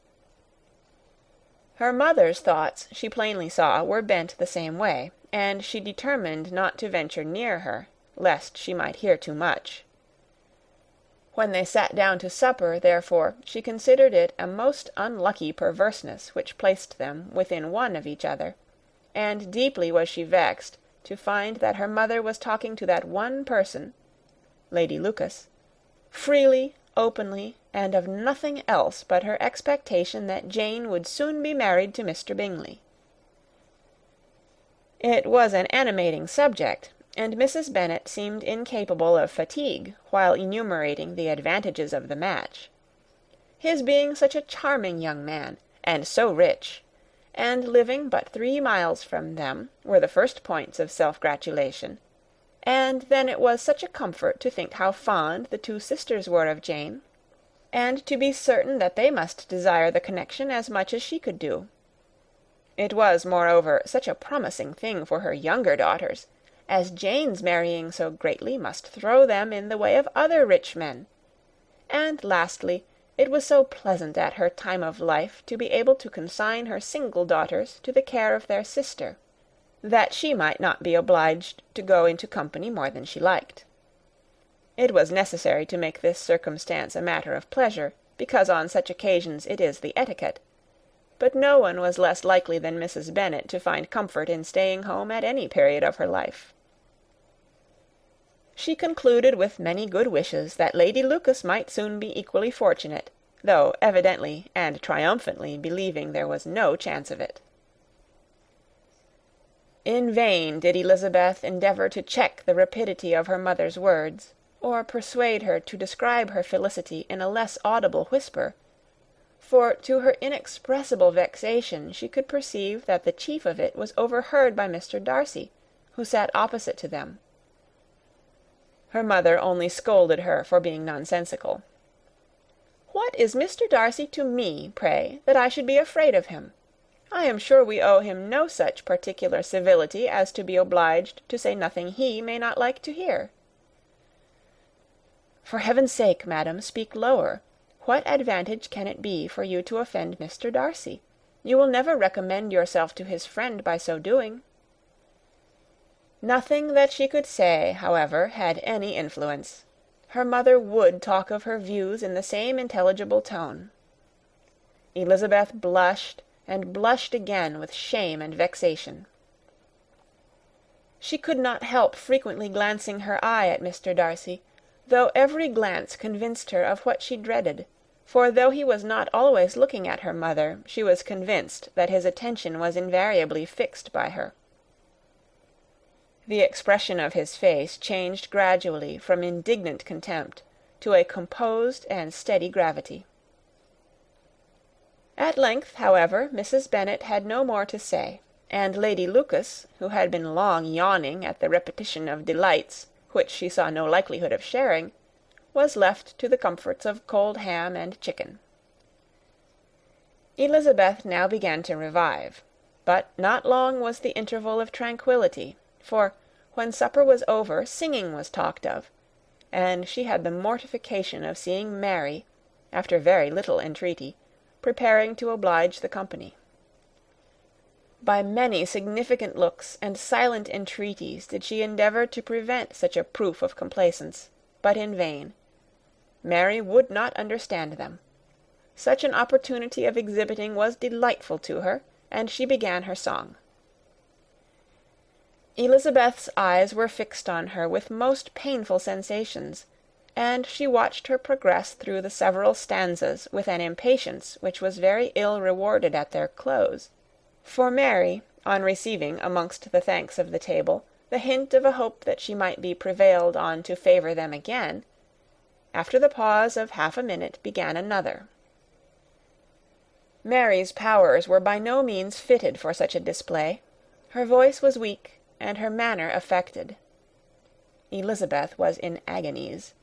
Her mother's thoughts, she plainly saw, were bent the same way, and she determined not to venture near her, lest she might hear too much. When they sat down to supper, therefore, she considered it a most unlucky perverseness which placed them within one of each other, and deeply was she vexed to find that her mother was talking to that one person, Lady Lucas, freely, openly, and of nothing else but her expectation that Jane would soon be married to Mr. Bingley. It was an animating subject, and Mrs. Bennet seemed incapable of fatigue while enumerating the advantages of the match. His being such a charming young man, and so rich, and living but 3 miles from them, were the first points of self-gratulation, and then it was such a comfort to think how fond the two sisters were of Jane, and to be certain that they must desire the connection as much as she could do. It was, moreover, such a promising thing for her younger daughters, as Jane's marrying so greatly must throw them in the way of other rich men. And lastly, it was so pleasant at her time of life to be able to consign her single daughters to the care of their sister, that she might not be obliged to go into company more than she liked. It was necessary to make this circumstance a matter of pleasure, because on such occasions it is the etiquette, but no one was less likely than Mrs. Bennet to find comfort in staying home at any period of her life. She concluded with many good wishes that Lady Lucas might soon be equally fortunate, though evidently and triumphantly believing there was no chance of it. In vain did Elizabeth endeavour to check the rapidity of her mother's words, or persuade her to describe her felicity in a less audible whisper, for to her inexpressible vexation she could perceive that the chief of it was overheard by Mr. Darcy, who sat opposite to them. Her mother only scolded her for being nonsensical. "What is Mr. Darcy to me, pray, that I should be afraid of him? I am sure we owe him no such particular civility as to be obliged to say nothing he may not like to hear." "For heaven's sake, madam, speak lower. What advantage can it be for you to offend Mr. Darcy? You will never recommend yourself to his friend by so doing." Nothing that she could say, however, had any influence. Her mother would talk of her views in the same intelligible tone. Elizabeth blushed and blushed again with shame and vexation. She could not help frequently glancing her eye at Mr. Darcy, though every glance convinced her of what she dreaded, for though he was not always looking at her mother, she was convinced that his attention was invariably fixed by her. The expression of his face changed gradually from indignant contempt to a composed and steady gravity. At length, however, Mrs. Bennet had no more to say, and Lady Lucas, who had been long yawning at the repetition of delights which she saw no likelihood of sharing, was left to the comforts of cold ham and chicken. Elizabeth now began to revive, but not long was the interval of tranquillity, for, when supper was over, singing was talked of, and she had the mortification of seeing Mary, after very little entreaty, preparing to oblige the company. By many significant looks and silent entreaties did she endeavour to prevent such a proof of complaisance, but in vain. Mary would not understand them. Such an opportunity of exhibiting was delightful to her, and she began her song. Elizabeth's eyes were fixed on her with most painful sensations, and she watched her progress through the several stanzas with an impatience which was very ill rewarded at their close. For Mary, on receiving amongst the thanks of the table the hint of a hope that she might be prevailed on to favour them again, after the pause of half a minute began another. Mary's powers were by no means fitted for such a display. Her voice was weak, and her manner affected. Elizabeth was in agonies.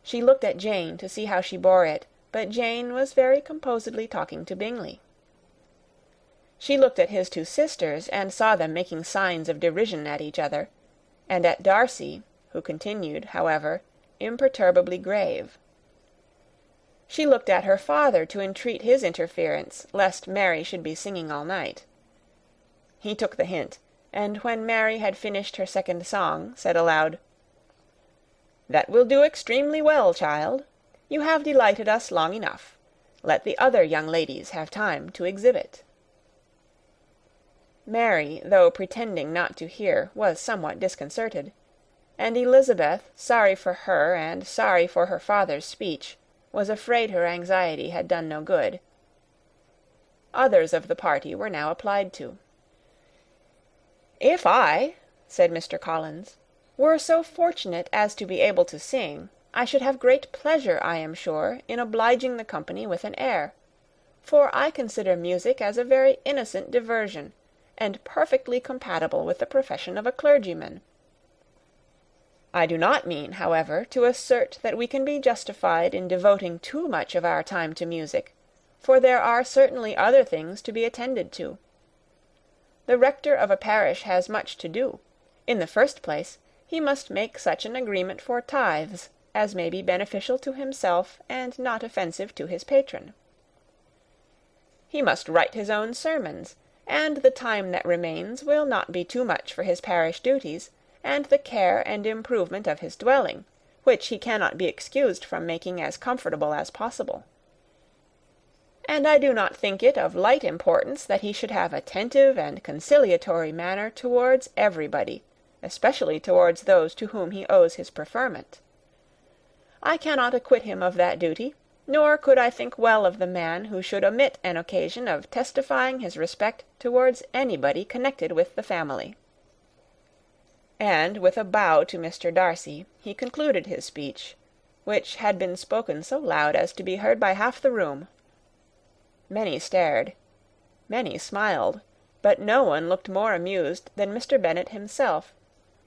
She looked at Jane to see how she bore it, but Jane was very composedly talking to Bingley. She looked at his two sisters, and saw them making signs of derision at each other, and at Darcy, who continued, however, imperturbably grave. She looked at her father to entreat his interference, lest Mary should be singing all night. He took the hint, and when Mary had finished her second song, said aloud, "That will do extremely well, child. You have delighted us long enough. Let the other young ladies have time to exhibit." Mary, though pretending not to hear, was somewhat disconcerted, and Elizabeth, sorry for her and sorry for her father's speech, was afraid her anxiety had done no good. Others of the party were now applied to. "If I," said Mr. Collins, "were so fortunate as to be able to sing, I should have great pleasure, I am sure, in obliging the company with an air; for I consider music as a very innocent diversion, and perfectly compatible with the profession of a clergyman. I do not mean, however, to assert that we can be justified in devoting too much of our time to music, for there are certainly other things to be attended to. The rector of a parish has much to do. In the first place, he must make such an agreement for tithes as may be beneficial to himself and not offensive to his patron. He must write his own sermons, and the time that remains will not be too much for his parish duties, and the care and improvement of his dwelling, which he cannot be excused from making as comfortable as possible. And I do not think it of light importance that he should have attentive and conciliatory manner towards everybody, especially towards those to whom he owes his preferment. I cannot acquit him of that duty, nor could I think well of the man who should omit an occasion of testifying his respect towards anybody connected with the family." And with a bow to Mr. Darcy, he concluded his speech, which had been spoken so loud as to be heard by half the room. Many stared, many smiled, but no one looked more amused than Mr. Bennet himself,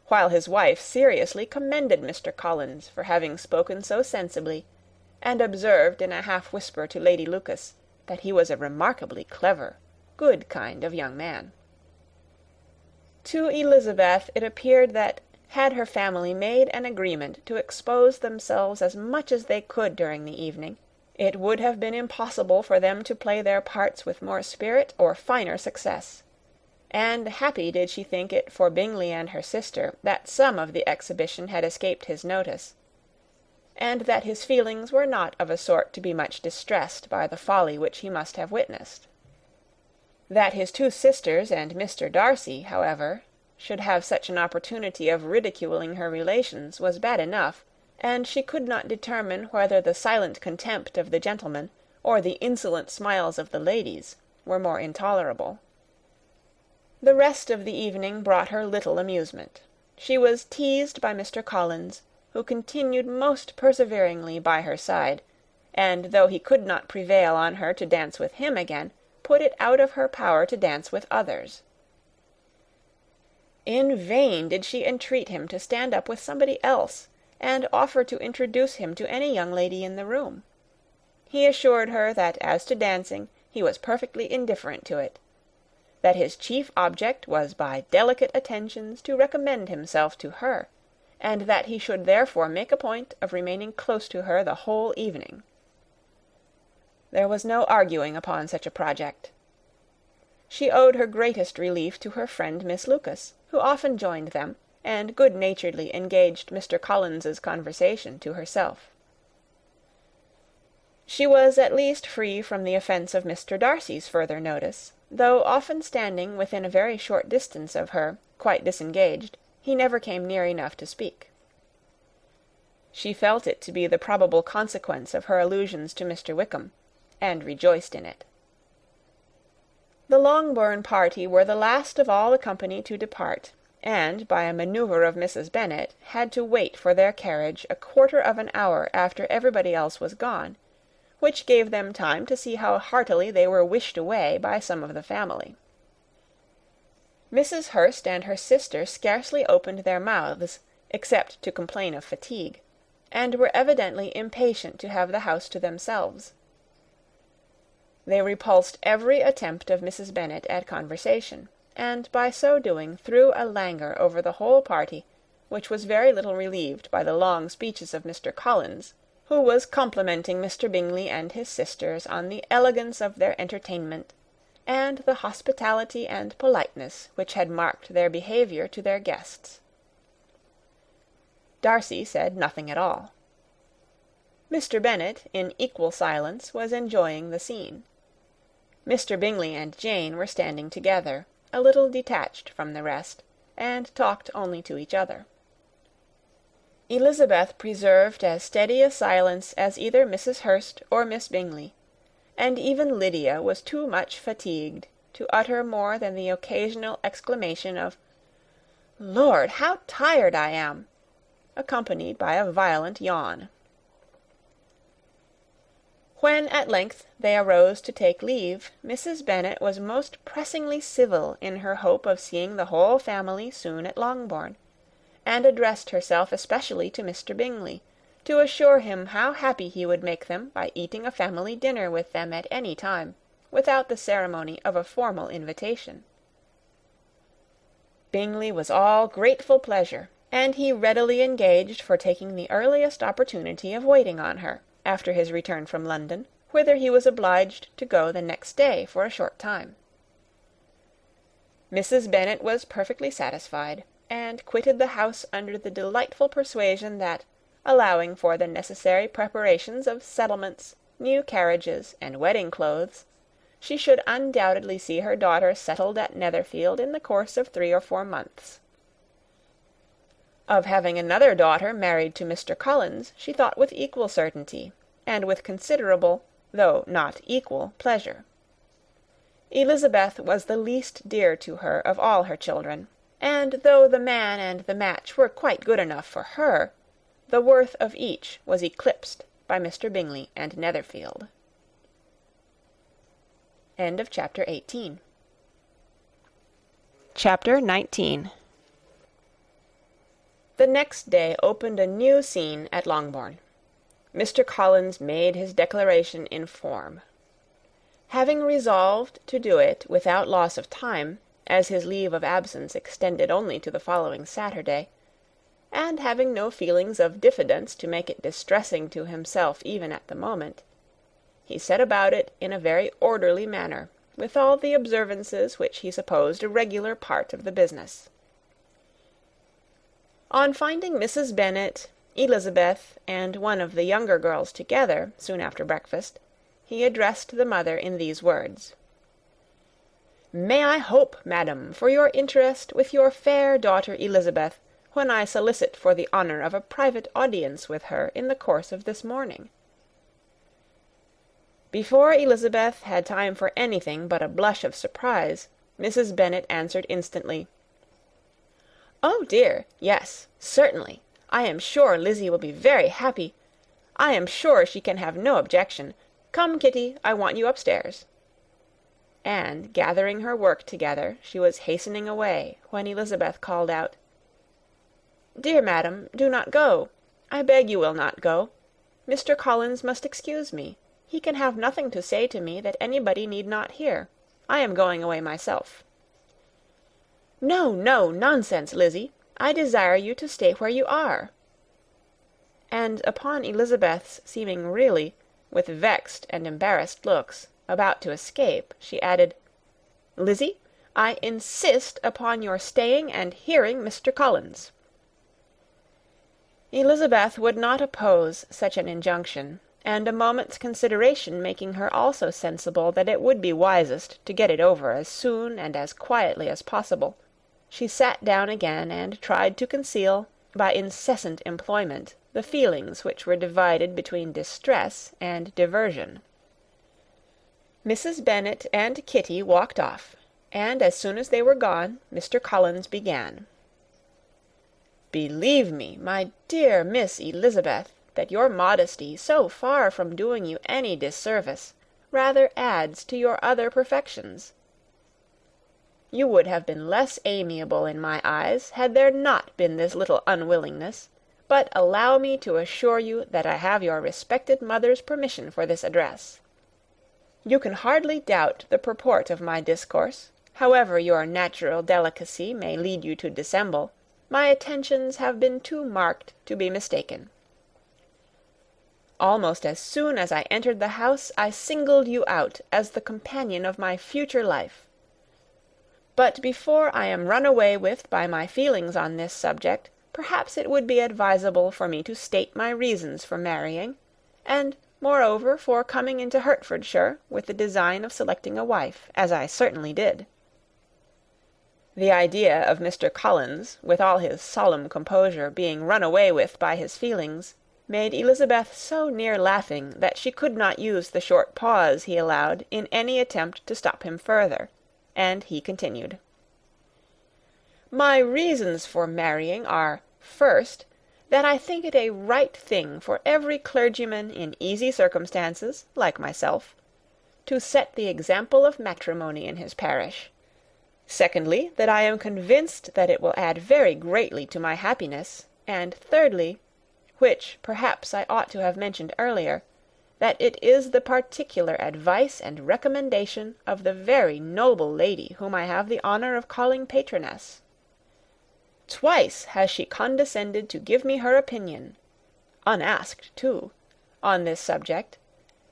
while his wife seriously commended Mr. Collins for having spoken so sensibly, and observed in a half-whisper to Lady Lucas that he was a remarkably clever, good kind of young man. To Elizabeth it appeared that, had her family made an agreement to expose themselves as much as they could during the evening, it would have been impossible for them to play their parts with more spirit or finer success; and happy did she think it for Bingley and her sister that some of the exhibition had escaped his notice, and that his feelings were not of a sort to be much distressed by the folly which he must have witnessed. That his two sisters and Mr. Darcy, however, should have such an opportunity of ridiculing her relations was bad enough, and she could not determine whether the silent contempt of the gentlemen or the insolent smiles of the ladies were more intolerable. The rest of the evening brought her little amusement. She was teased by Mr. Collins, who continued most perseveringly by her side, and though he could not prevail on her to dance with him again, put it out of her power to dance with others. In vain did she entreat him to stand up with somebody else, and offer to introduce him to any young lady in the room. He assured her that as to dancing he was perfectly indifferent to it, that his chief object was by delicate attentions to recommend himself to her, and that he should therefore make a point of remaining close to her the whole evening. There was no arguing upon such a project. She owed her greatest relief to her friend Miss Lucas, who often joined them, and good-naturedly engaged Mr. Collins's conversation to herself. She was at least free from the offence of Mr. Darcy's further notice, though often standing within a very short distance of her, quite disengaged, he never came near enough to speak. She felt it to be the probable consequence of her allusions to Mr. Wickham, and rejoiced in it. The Longbourn party were the last of all the company to depart, and, by a manoeuvre of Mrs. Bennet, had to wait for their carriage a quarter of an hour after everybody else was gone, which gave them time to see how heartily they were wished away by some of the family. Mrs. Hurst and her sister scarcely opened their mouths, except to complain of fatigue, and were evidently impatient to have the house to themselves. They repulsed every attempt of Mrs. Bennet at conversation, and by so doing threw a languor over the whole party, which was very little relieved by the long speeches of Mr. Collins, who was complimenting Mr. Bingley and his sisters on the elegance of their entertainment, and the hospitality and politeness which had marked their behaviour to their guests. Darcy said nothing at all. Mr. Bennet, in equal silence, was enjoying the scene. Mr. Bingley and Jane were standing together, a little detached from the rest, and talked only to each other. Elizabeth preserved as steady a silence as either Mrs. Hurst or Miss Bingley, and even Lydia was too much fatigued to utter more than the occasional exclamation of "Lord, how tired I am!" accompanied by a violent yawn. When at length they arose to take leave, Mrs. Bennet was most pressingly civil in her hope of seeing the whole family soon at Longbourn, and addressed herself especially to Mr. Bingley, to assure him how happy he would make them by eating a family dinner with them at any time, without the ceremony of a formal invitation. Bingley was all grateful pleasure, and he readily engaged for taking the earliest opportunity of waiting on her, after his return from London, whither he was obliged to go the next day for a short time. Mrs. Bennet was perfectly satisfied, and quitted the house under the delightful persuasion that, allowing for the necessary preparations of settlements, new carriages, and wedding clothes, she should undoubtedly see her daughter settled at Netherfield in the course of 3 or 4 months. Of having another daughter married to Mr. Collins she thought with equal certainty, and with considerable, though not equal, pleasure. Elizabeth was the least dear to her of all her children, and though the man and the match were quite good enough for her, the worth of each was eclipsed by Mr. Bingley and Netherfield. End of chapter 18. Chapter 19. The next day opened a new scene at Longbourn. Mr. Collins made his declaration in form. Having resolved to do it without loss of time, as his leave of absence extended only to the following Saturday, and having no feelings of diffidence to make it distressing to himself even at the moment, he set about it in a very orderly manner, with all the observances which he supposed a regular part of the business. On finding Mrs. Bennet, Elizabeth, and one of the younger girls together, soon after breakfast, he addressed the mother in these words: "May I hope, madam, for your interest with your fair daughter Elizabeth, when I solicit for the honour of a private audience with her in the course of this morning?" Before Elizabeth had time for anything but a blush of surprise, Mrs. Bennet answered instantly, "Oh dear, yes, certainly. I am sure Lizzy will be very happy. I am sure she can have no objection. Come, Kitty, I want you upstairs." And, gathering her work together, she was hastening away, when Elizabeth called out, "Dear madam, do not go. I beg you will not go. Mr. Collins must excuse me. He can have nothing to say to me that anybody need not hear. I am going away myself." "No, no, nonsense, Lizzy. I desire you to stay where you are." And upon Elizabeth's seeming really, with vexed and embarrassed looks, about to escape, she added, "Lizzy, I insist upon your staying and hearing Mr. Collins." Elizabeth would not oppose such an injunction, and a moment's consideration making her also sensible that it would be wisest to get it over as soon and as quietly as possible, she sat down again and tried to conceal, by incessant employment, the feelings which were divided between distress and diversion. Mrs. Bennet and Kitty walked off, and as soon as they were gone, Mr. Collins began. "Believe me, my dear Miss Elizabeth, that your modesty, so far from doing you any disservice, rather adds to your other perfections. You would have been less amiable in my eyes, had there not been this little unwillingness, but allow me to assure you that I have your respected mother's permission for this address. You can hardly doubt the purport of my discourse. However your natural delicacy may lead you to dissemble, my attentions have been too marked to be mistaken. Almost as soon as I entered the house, I singled you out as the companion of my future life. But before I am run away with by my feelings on this subject, perhaps it would be advisable for me to state my reasons for marrying, and, moreover, for coming into Hertfordshire with the design of selecting a wife, as I certainly did." The idea of Mr. Collins, with all his solemn composure, being run away with by his feelings, made Elizabeth so near laughing that she could not use the short pause he allowed in any attempt to stop him further, and he continued, "My reasons for marrying are, first, that I think it a right thing for every clergyman in easy circumstances, like myself, to set the example of matrimony in his parish. Secondly, that I am convinced that it will add very greatly to my happiness. And thirdly, which perhaps I ought to have mentioned earlier, that it is the particular advice and recommendation of the very noble lady whom I have the honour of calling patroness. Twice has she condescended to give me her opinion, unasked too, on this subject,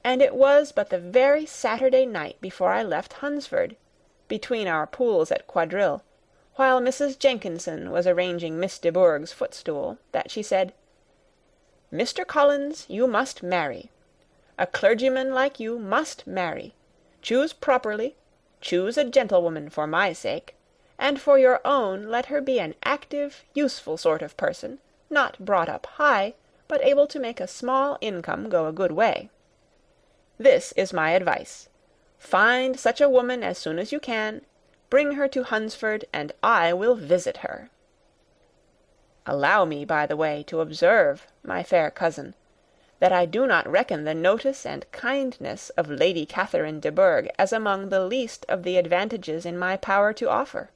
and it was but the very Saturday night before I left Hunsford, between our pools at quadrille, while Mrs. Jenkinson was arranging Miss de Bourgh's footstool, that she said, Mr. Collins, you must marry. A clergyman like you must marry. Choose properly, choose a gentlewoman for my sake, and for your own let her be an active, useful sort of person, not brought up high, but able to make a small income go a good way. This is my advice. Find such a woman as soon as you can, bring her to Hunsford, and I will visit her. Allow me, by the way, to observe, my fair cousin, that I do not reckon the notice and kindness of Lady Catherine de Bourgh as among the least of the advantages in my power to offer.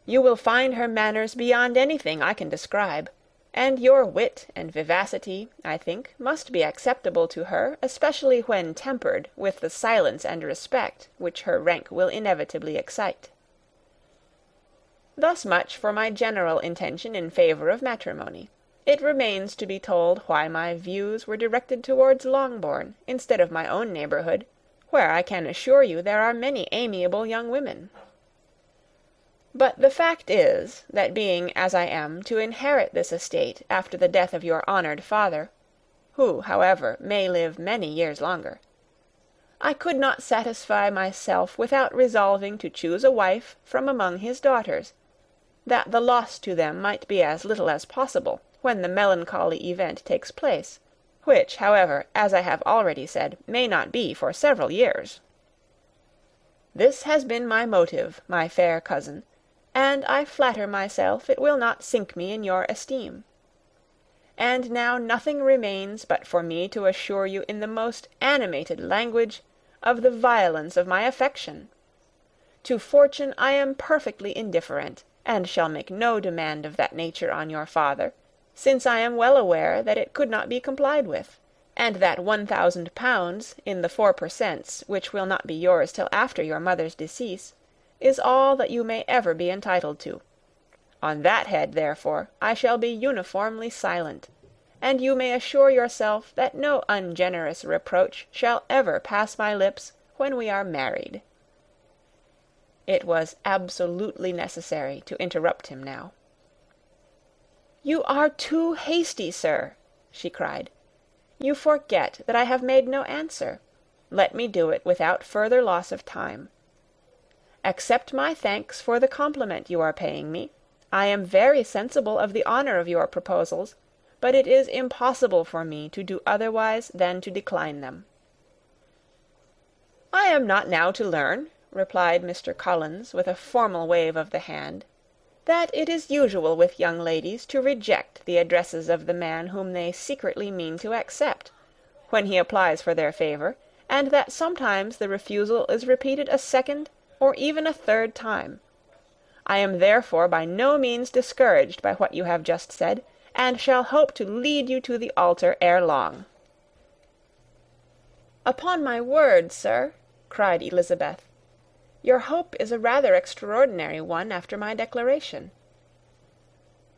You will find her manners beyond anything I can describe, and your wit and vivacity, I think, must be acceptable to her, especially when tempered with the silence and respect which her rank will inevitably excite. Thus much for my general intention in favour of matrimony. It remains to be told why my views were directed towards Longbourn, instead of my own neighbourhood, where I can assure you there are many amiable young women. But the fact is, that being, as I am, to inherit this estate after the death of your honoured father, who, however, may live many years longer, I could not satisfy myself without resolving to choose a wife from among his daughters, that the loss to them might be as little as possible when the melancholy event takes place, which, however, as I have already said, may not be for several years. This has been my motive, my fair cousin, and I flatter myself it will not sink me in your esteem. And now nothing remains but for me to assure you in the most animated language of the violence of my affection. To fortune I am perfectly indifferent, and shall make no demand of that nature on your father, since I am well aware that it could not be complied with, and that 1,000 pounds in the 4 per cents, which will not be yours till after your mother's decease, is all that you may ever be entitled to. On that head, therefore, I shall be uniformly silent, and you may assure yourself that no ungenerous reproach shall ever pass my lips when we are married." It was absolutely necessary to interrupt him now. "You are too hasty, sir," she cried. "You forget that I have made no answer. Let me do it without further loss of time. Accept my thanks for the compliment you are paying me. I am very sensible of the honour of your proposals, but it is impossible for me to do otherwise than to decline them." "I am not now to learn," replied Mr. Collins, with a formal wave of the hand, "that it is usual with young ladies to reject the addresses of the man whom they secretly mean to accept, when he applies for their favour, and that sometimes the refusal is repeated a second or even a third time. I am therefore by no means discouraged by what you have just said, and shall hope to lead you to the altar ere long." "Upon my word, sir," cried Elizabeth, "your hope is a rather extraordinary one after my declaration.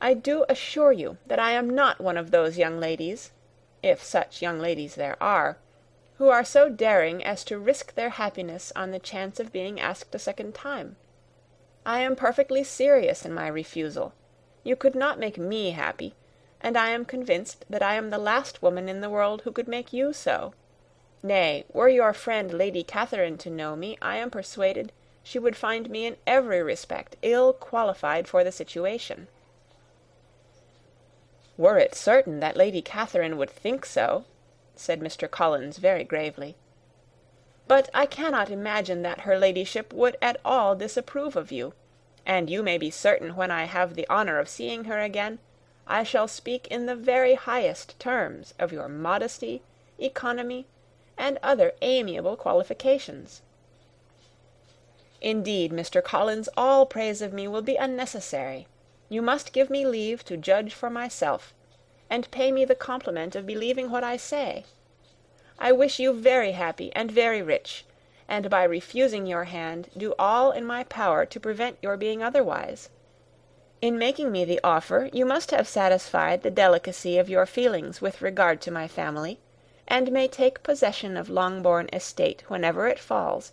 I do assure you that I am not one of those young ladies, if such young ladies there are, who are so daring as to risk their happiness on the chance of being asked a second time. I am perfectly serious in my refusal. You could not make me happy, and I am convinced that I am the last woman in the world who could make you so. Nay, were your friend Lady Catherine to know me, I am persuaded she would find me in every respect ill qualified for the situation." "Were it certain that Lady Catherine would think so," said Mr. Collins very gravely. "But I cannot imagine that her ladyship would at all disapprove of you, and you may be certain when I have the honour of seeing her again, I shall speak in the very highest terms of your modesty, economy, and other amiable qualifications. Indeed, Mr. Collins, all praise of me will be unnecessary. You must give me leave to judge for myself, and pay me the compliment of believing what I say. I wish you very happy and very rich, and by refusing your hand do all in my power to prevent your being otherwise. In making me the offer, you must have satisfied the delicacy of your feelings with regard to my family, and may take possession of Longbourn estate whenever it falls,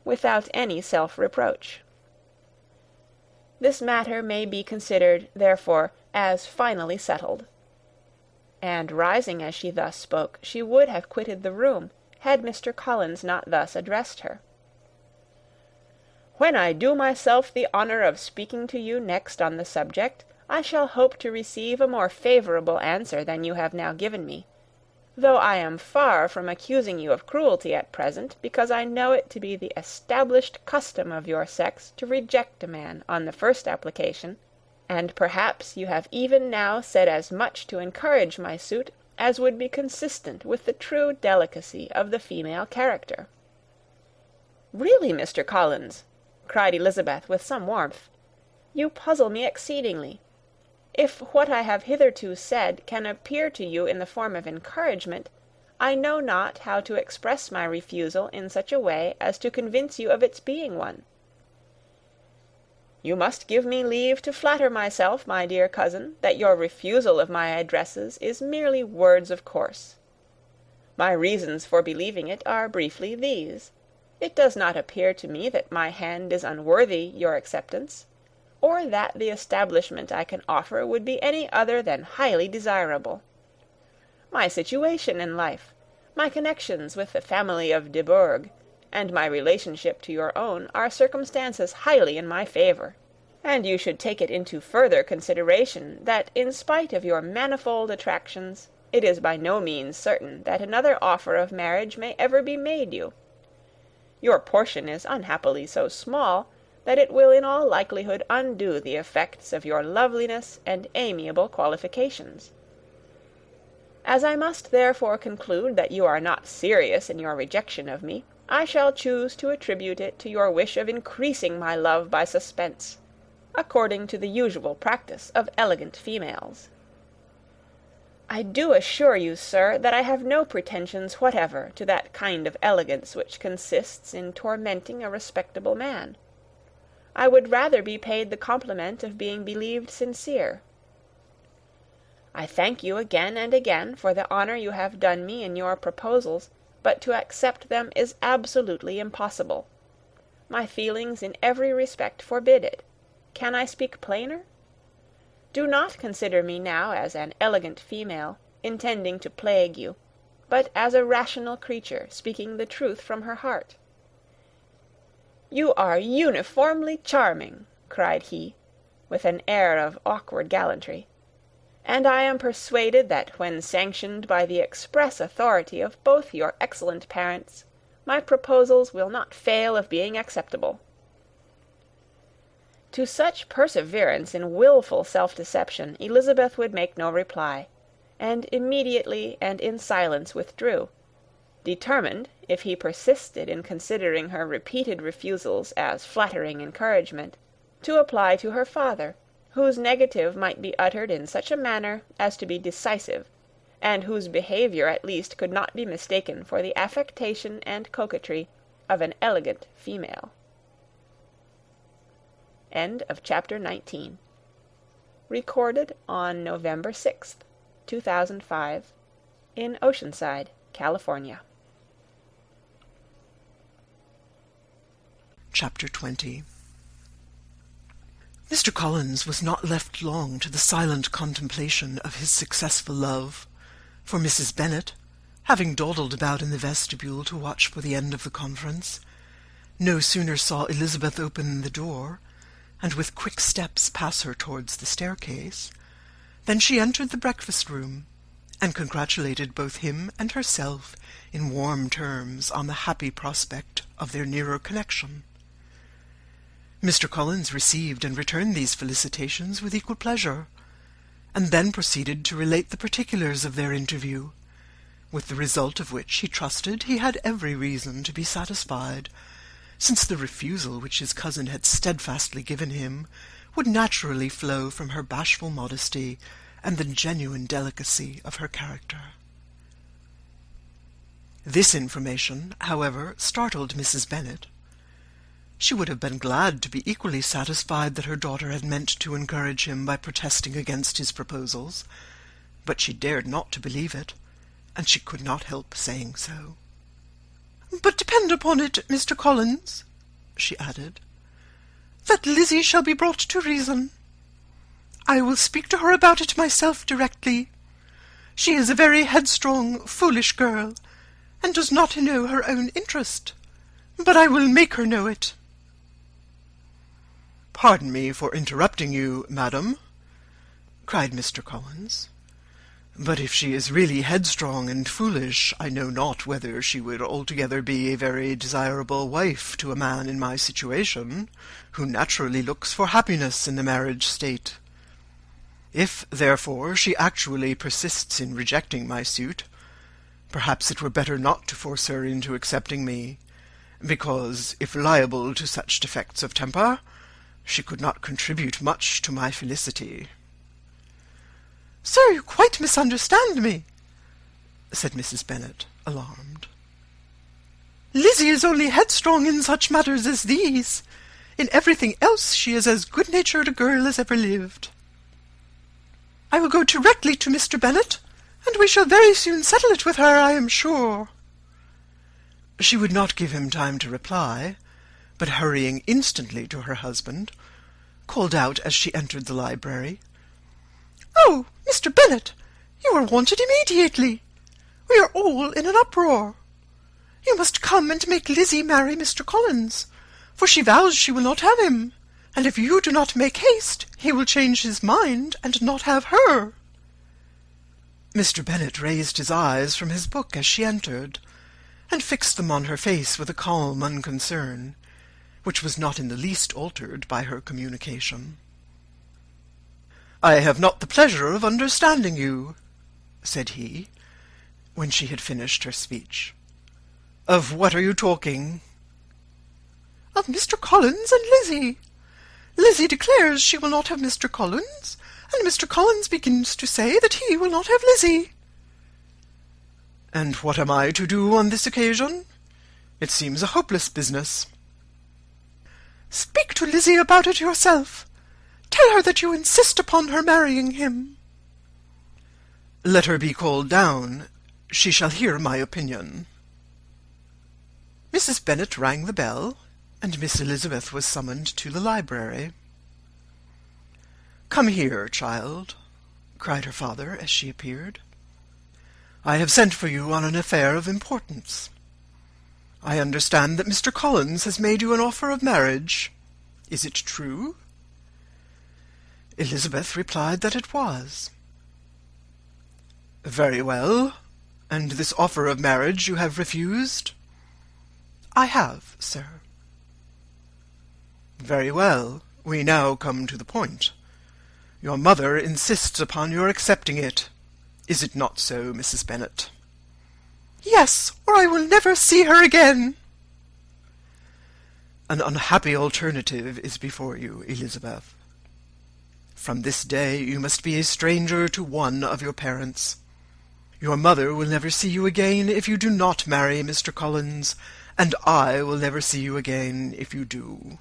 without any self-reproach. This matter may be considered, therefore, as finally settled." and rising as she thus spoke, she would have quitted the room, had Mr. Collins not thus addressed her. "When I do myself the honour of speaking to you next on the subject, I shall hope to receive a more favourable answer than you have now given me, though I am far from accusing you of cruelty at present, because I know it to be the established custom of your sex to reject a man on the first application, and perhaps you have even now said as much to encourage my suit as would be consistent with the true delicacy of the female character." "Really, Mr. Collins," cried Elizabeth with some warmth, "you puzzle me exceedingly. If what I have hitherto said can appear to you in the form of encouragement, I know not how to express my refusal in such a way as to convince you of its being one. You must give me leave to flatter myself, my dear cousin, that your refusal of my addresses is merely words of course. My reasons for believing it are briefly these. It does not appear to me that my hand is unworthy your acceptance, or that the establishment I can offer would be any other than highly desirable. My situation in life, my connections with the family of de Bourgh, and my relationship to your own, are circumstances highly in my favour, and you should take it into further consideration that, in spite of your manifold attractions, it is by no means certain that another offer of marriage may ever be made you. Your portion is unhappily so small that it will in all likelihood undo the effects of your loveliness and amiable qualifications. As I must therefore conclude that you are not serious in your rejection of me, I shall choose to attribute it to your wish of increasing my love by suspense, according to the usual practice of elegant females. I do assure you, sir, that I have no pretensions whatever to that kind of elegance which consists in tormenting a respectable man. I would rather be paid the compliment of being believed sincere. I thank you again and again for the honour you have done me in your proposals, but to accept them is absolutely impossible. My feelings in every respect forbid it. Can I speak plainer? Do not consider me now as an elegant female, intending to plague you, but as a rational creature speaking the truth from her heart." "You are uniformly charming," cried he, with an air of awkward gallantry, "and I am persuaded that when sanctioned by the express authority of both your excellent parents, my proposals will not fail of being acceptable." To such perseverance in wilful self-deception Elizabeth would make no reply, and immediately and in silence withdrew, determined, if he persisted in considering her repeated refusals as flattering encouragement, to apply to her father, whose negative might be uttered in such a manner as to be decisive, and whose behaviour at least could not be mistaken for the affectation and coquetry of an elegant female. End of chapter 19. Recorded on November 6th, 2005, in Oceanside, California. Chapter 20. Mr. Collins was not left long to the silent contemplation of his successful love, for Mrs. Bennet, having dawdled about in the vestibule to watch for the end of the conference, no sooner saw Elizabeth open the door, and with quick steps pass her towards the staircase, than she entered the breakfast-room, and congratulated both him and herself in warm terms on the happy prospect of their nearer connection. Mr. Collins received and returned these felicitations with equal pleasure, and then proceeded to relate the particulars of their interview, with the result of which he trusted he had every reason to be satisfied, since the refusal which his cousin had steadfastly given him would naturally flow from her bashful modesty and the genuine delicacy of her character. This information, however, startled Mrs. Bennet. She would have been glad to be equally satisfied that her daughter had meant to encourage him by protesting against his proposals, but she dared not to believe it, and she could not help saying so. "But depend upon it, Mr. Collins," she added, "that Lizzie shall be brought to reason. I will speak to her about it myself directly. She is a very headstrong, foolish girl, and does not know her own interest. But I will make her know it." "Pardon me for interrupting you, madam," cried Mr. Collins, "but if she is really headstrong and foolish, I know not whether she would altogether be a very desirable wife to a man in my situation, who naturally looks for happiness in the marriage state. If, therefore, she actually persists in rejecting my suit, perhaps it were better not to force her into accepting me, because, if liable to such defects of temper, she could not contribute much to my felicity." "Sir, you quite misunderstand me," said Mrs. Bennet, alarmed. "Lizzie is only headstrong in such matters as these. In everything else she is as good-natured a girl as ever lived. I will go directly to Mr. Bennet, and we shall very soon settle it with her, I am sure." She would not give him time to reply, but hurrying instantly to her husband, called out as she entered the library, "Oh, Mr. Bennet, you are wanted immediately. We are all in an uproar. You must come and make Lizzie marry Mr. Collins, for she vows she will not have him, and if you do not make haste, he will change his mind and not have her." Mr. Bennet raised his eyes from his book as she entered, and fixed them on her face with a calm unconcern, which was not in the least altered by her communication. "I have not the pleasure of understanding you," said he, when she had finished her speech. "Of what are you talking?" "Of Mr. Collins and Lizzie. Lizzie declares she will not have Mr. Collins, and Mr. Collins begins to say that he will not have Lizzie." "And what am I to do on this occasion? It seems a hopeless business." "Speak to Lizzie about it yourself. Tell her that you insist upon her marrying him." "Let her be called down. She shall hear my opinion." Mrs. Bennet rang the bell, and Miss Elizabeth was summoned to the library. "Come here, child," cried her father as she appeared. "I have sent for you on an affair of importance. I understand that Mr. Collins has made you an offer of marriage. Is it true?" Elizabeth replied that it was. "Very well. And this offer of marriage you have refused?" "I have, sir." "Very well. We now come to the point. Your mother insists upon your accepting it. Is it not so, Mrs. Bennet?" "Yes, or I will never see her again." "An unhappy alternative is before you, Elizabeth. From this day you must be a stranger to one of your parents. Your mother will never see you again if you do not marry Mr. Collins, and I will never see you again if you do."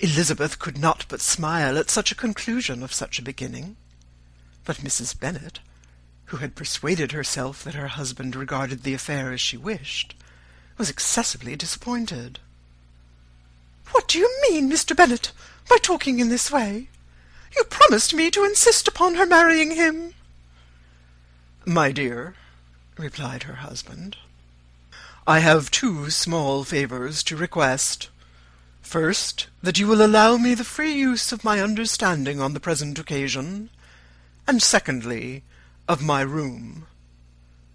Elizabeth could not but smile at such a conclusion of such a beginning, but Mrs. Bennet, who had persuaded herself that her husband regarded the affair as she wished, was excessively disappointed. "What do you mean, Mr. Bennet, by talking in this way? You promised me to insist upon her marrying him." "My dear," replied her husband, "I have two small favours to request. First, that you will allow me the free use of my understanding on the present occasion, and secondly, of my room.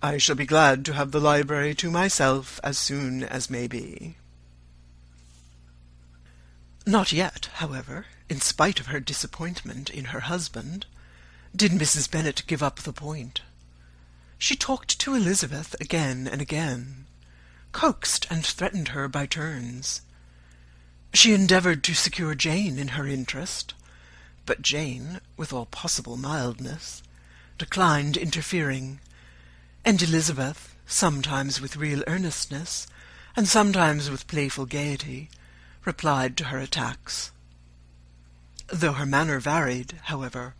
I shall be glad to have the library to myself as soon as may be." Not yet, however, in spite of her disappointment in her husband, did Mrs. Bennet give up the point. She talked to Elizabeth again and again, coaxed and threatened her by turns. She endeavoured to secure Jane in her interest, but Jane, with all possible mildness, declined interfering, and Elizabeth, sometimes with real earnestness, and sometimes with playful gaiety, replied to her attacks. Though her manner varied, however,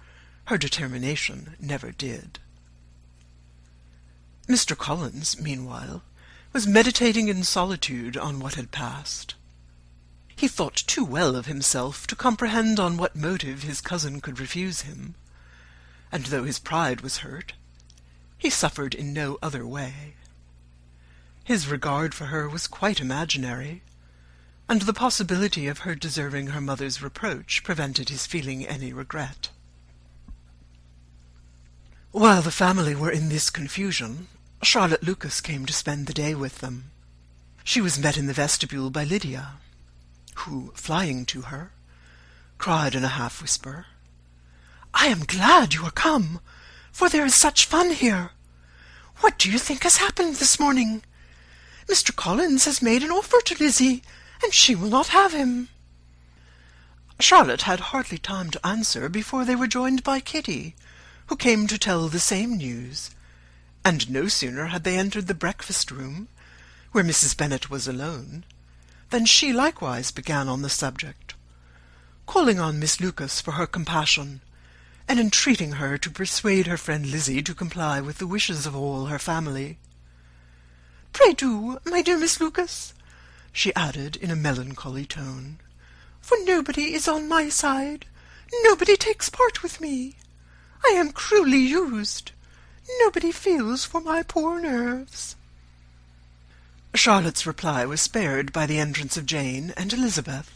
her determination never did. Mr. Collins, meanwhile, was meditating in solitude on what had passed. He thought too well of himself to comprehend on what motive his cousin could refuse him, and though his pride was hurt, he suffered in no other way. His regard for her was quite imaginary, and the possibility of her deserving her mother's reproach prevented his feeling any regret. While the family were in this confusion, Charlotte Lucas came to spend the day with them. She was met in the vestibule by Lydia, who, flying to her, cried in a half-whisper, "I am glad you are come, for there is such fun here. What do you think has happened this morning? Mr. Collins has made an offer to Lizzie, and she will not have him." Charlotte had hardly time to answer before they were joined by Kitty, who came to tell the same news, and no sooner had they entered the breakfast-room, where Mrs. Bennet was alone, than she likewise began on the subject, calling on Miss Lucas for her compassion, and entreating her to persuade her friend Lizzie to comply with the wishes of all her family. "Pray do, my dear Miss Lucas," she added in a melancholy tone, "for nobody is on my side, nobody takes part with me. I am cruelly used. Nobody feels for my poor nerves." Charlotte's reply was spared by the entrance of Jane and Elizabeth.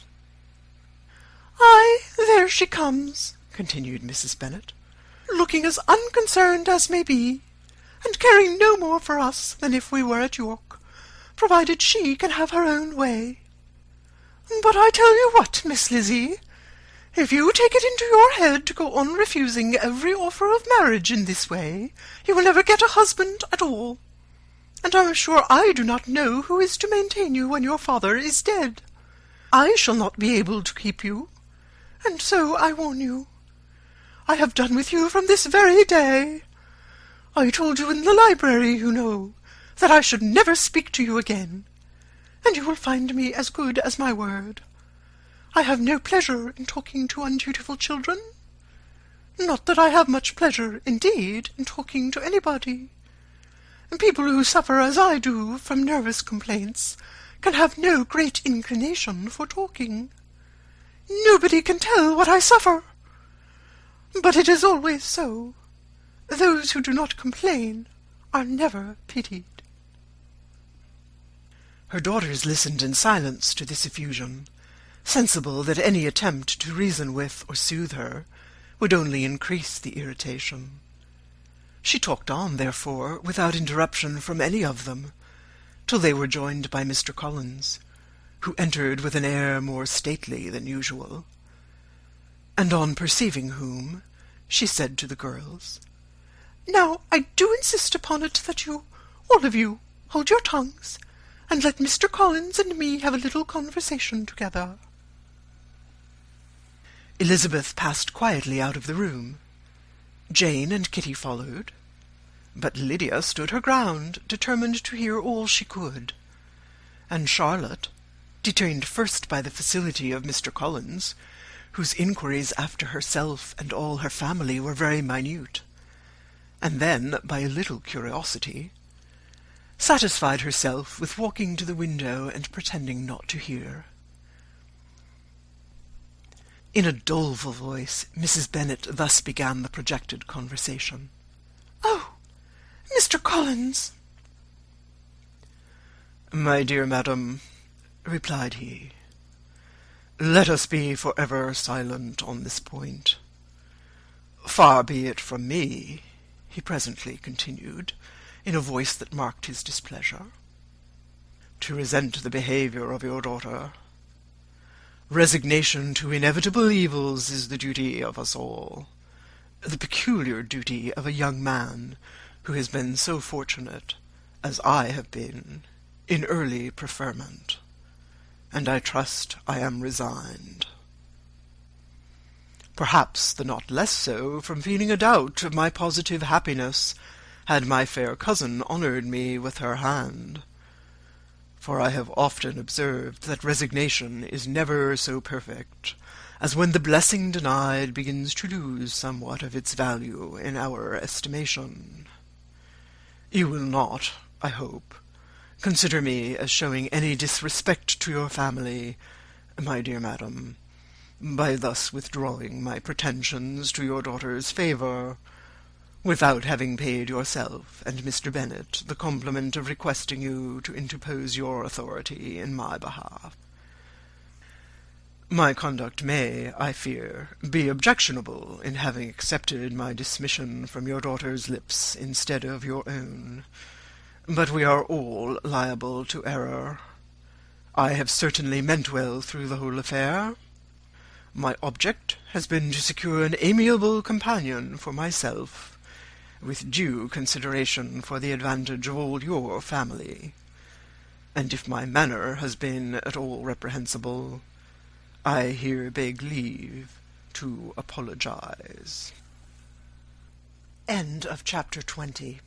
"Ay, there she comes," continued Mrs. Bennet, "looking as unconcerned as may be, and caring no more for us than if we were at York, provided she can have her own way. But I tell you what, Miss Lizzie, if you take it into your head to go on refusing every offer of marriage in this way, you will never get a husband at all. And I am sure I do not know who is to maintain you when your father is dead. I shall not be able to keep you, and so I warn you. I have done with you from this very day. I told you in the library, you know, that I should never speak to you again, and you will find me as good as my word. I have no pleasure in talking to undutiful children. Not that I have much pleasure, indeed, in talking to anybody. People who suffer as I do from nervous complaints can have no great inclination for talking. Nobody can tell what I suffer. But it is always so. Those who do not complain are never pitied." Her daughters listened in silence to this effusion, sensible that any attempt to reason with or soothe her would only increase the irritation. She talked on, therefore, without interruption from any of them, till they were joined by Mr. Collins, who entered with an air more stately than usual, and on perceiving whom, she said to the girls, "Now I do insist upon it that you, all of you, hold your tongues, and let Mr. Collins and me have a little conversation together." Elizabeth passed quietly out of the room. Jane and Kitty followed, but Lydia stood her ground, determined to hear all she could, and Charlotte, detained first by the facility of Mr. Collins, whose inquiries after herself and all her family were very minute, and then by a little curiosity, satisfied herself with walking to the window and pretending not to hear. In a doleful voice, Mrs. Bennet thus began the projected conversation. "Oh, Mr. Collins!" "My dear madam," replied he, "let us be for ever silent on this point. Far be it from me," he presently continued, in a voice that marked his displeasure, "to resent the behaviour of your daughter. Resignation to inevitable evils is the duty of us all, the peculiar duty of a young man who has been so fortunate, as I have been, in early preferment, and I trust I am resigned. Perhaps the not less so from feeling a doubt of my positive happiness had my fair cousin honoured me with her hand. For I have often observed that resignation is never so perfect as when the blessing denied begins to lose somewhat of its value in our estimation. You will not, I hope, consider me as showing any disrespect to your family, my dear madam, by thus withdrawing my pretensions to your daughter's favour, without having paid yourself and Mr. Bennet the compliment of requesting you to interpose your authority in my behalf. My conduct may, I fear, be objectionable in having accepted my dismission from your daughter's lips instead of your own, but we are all liable to error. I have certainly meant well through the whole affair. My object has been to secure an amiable companion for myself, with due consideration for the advantage of all your family, and if my manner has been at all reprehensible, I here beg leave to apologize. End of chapter 20.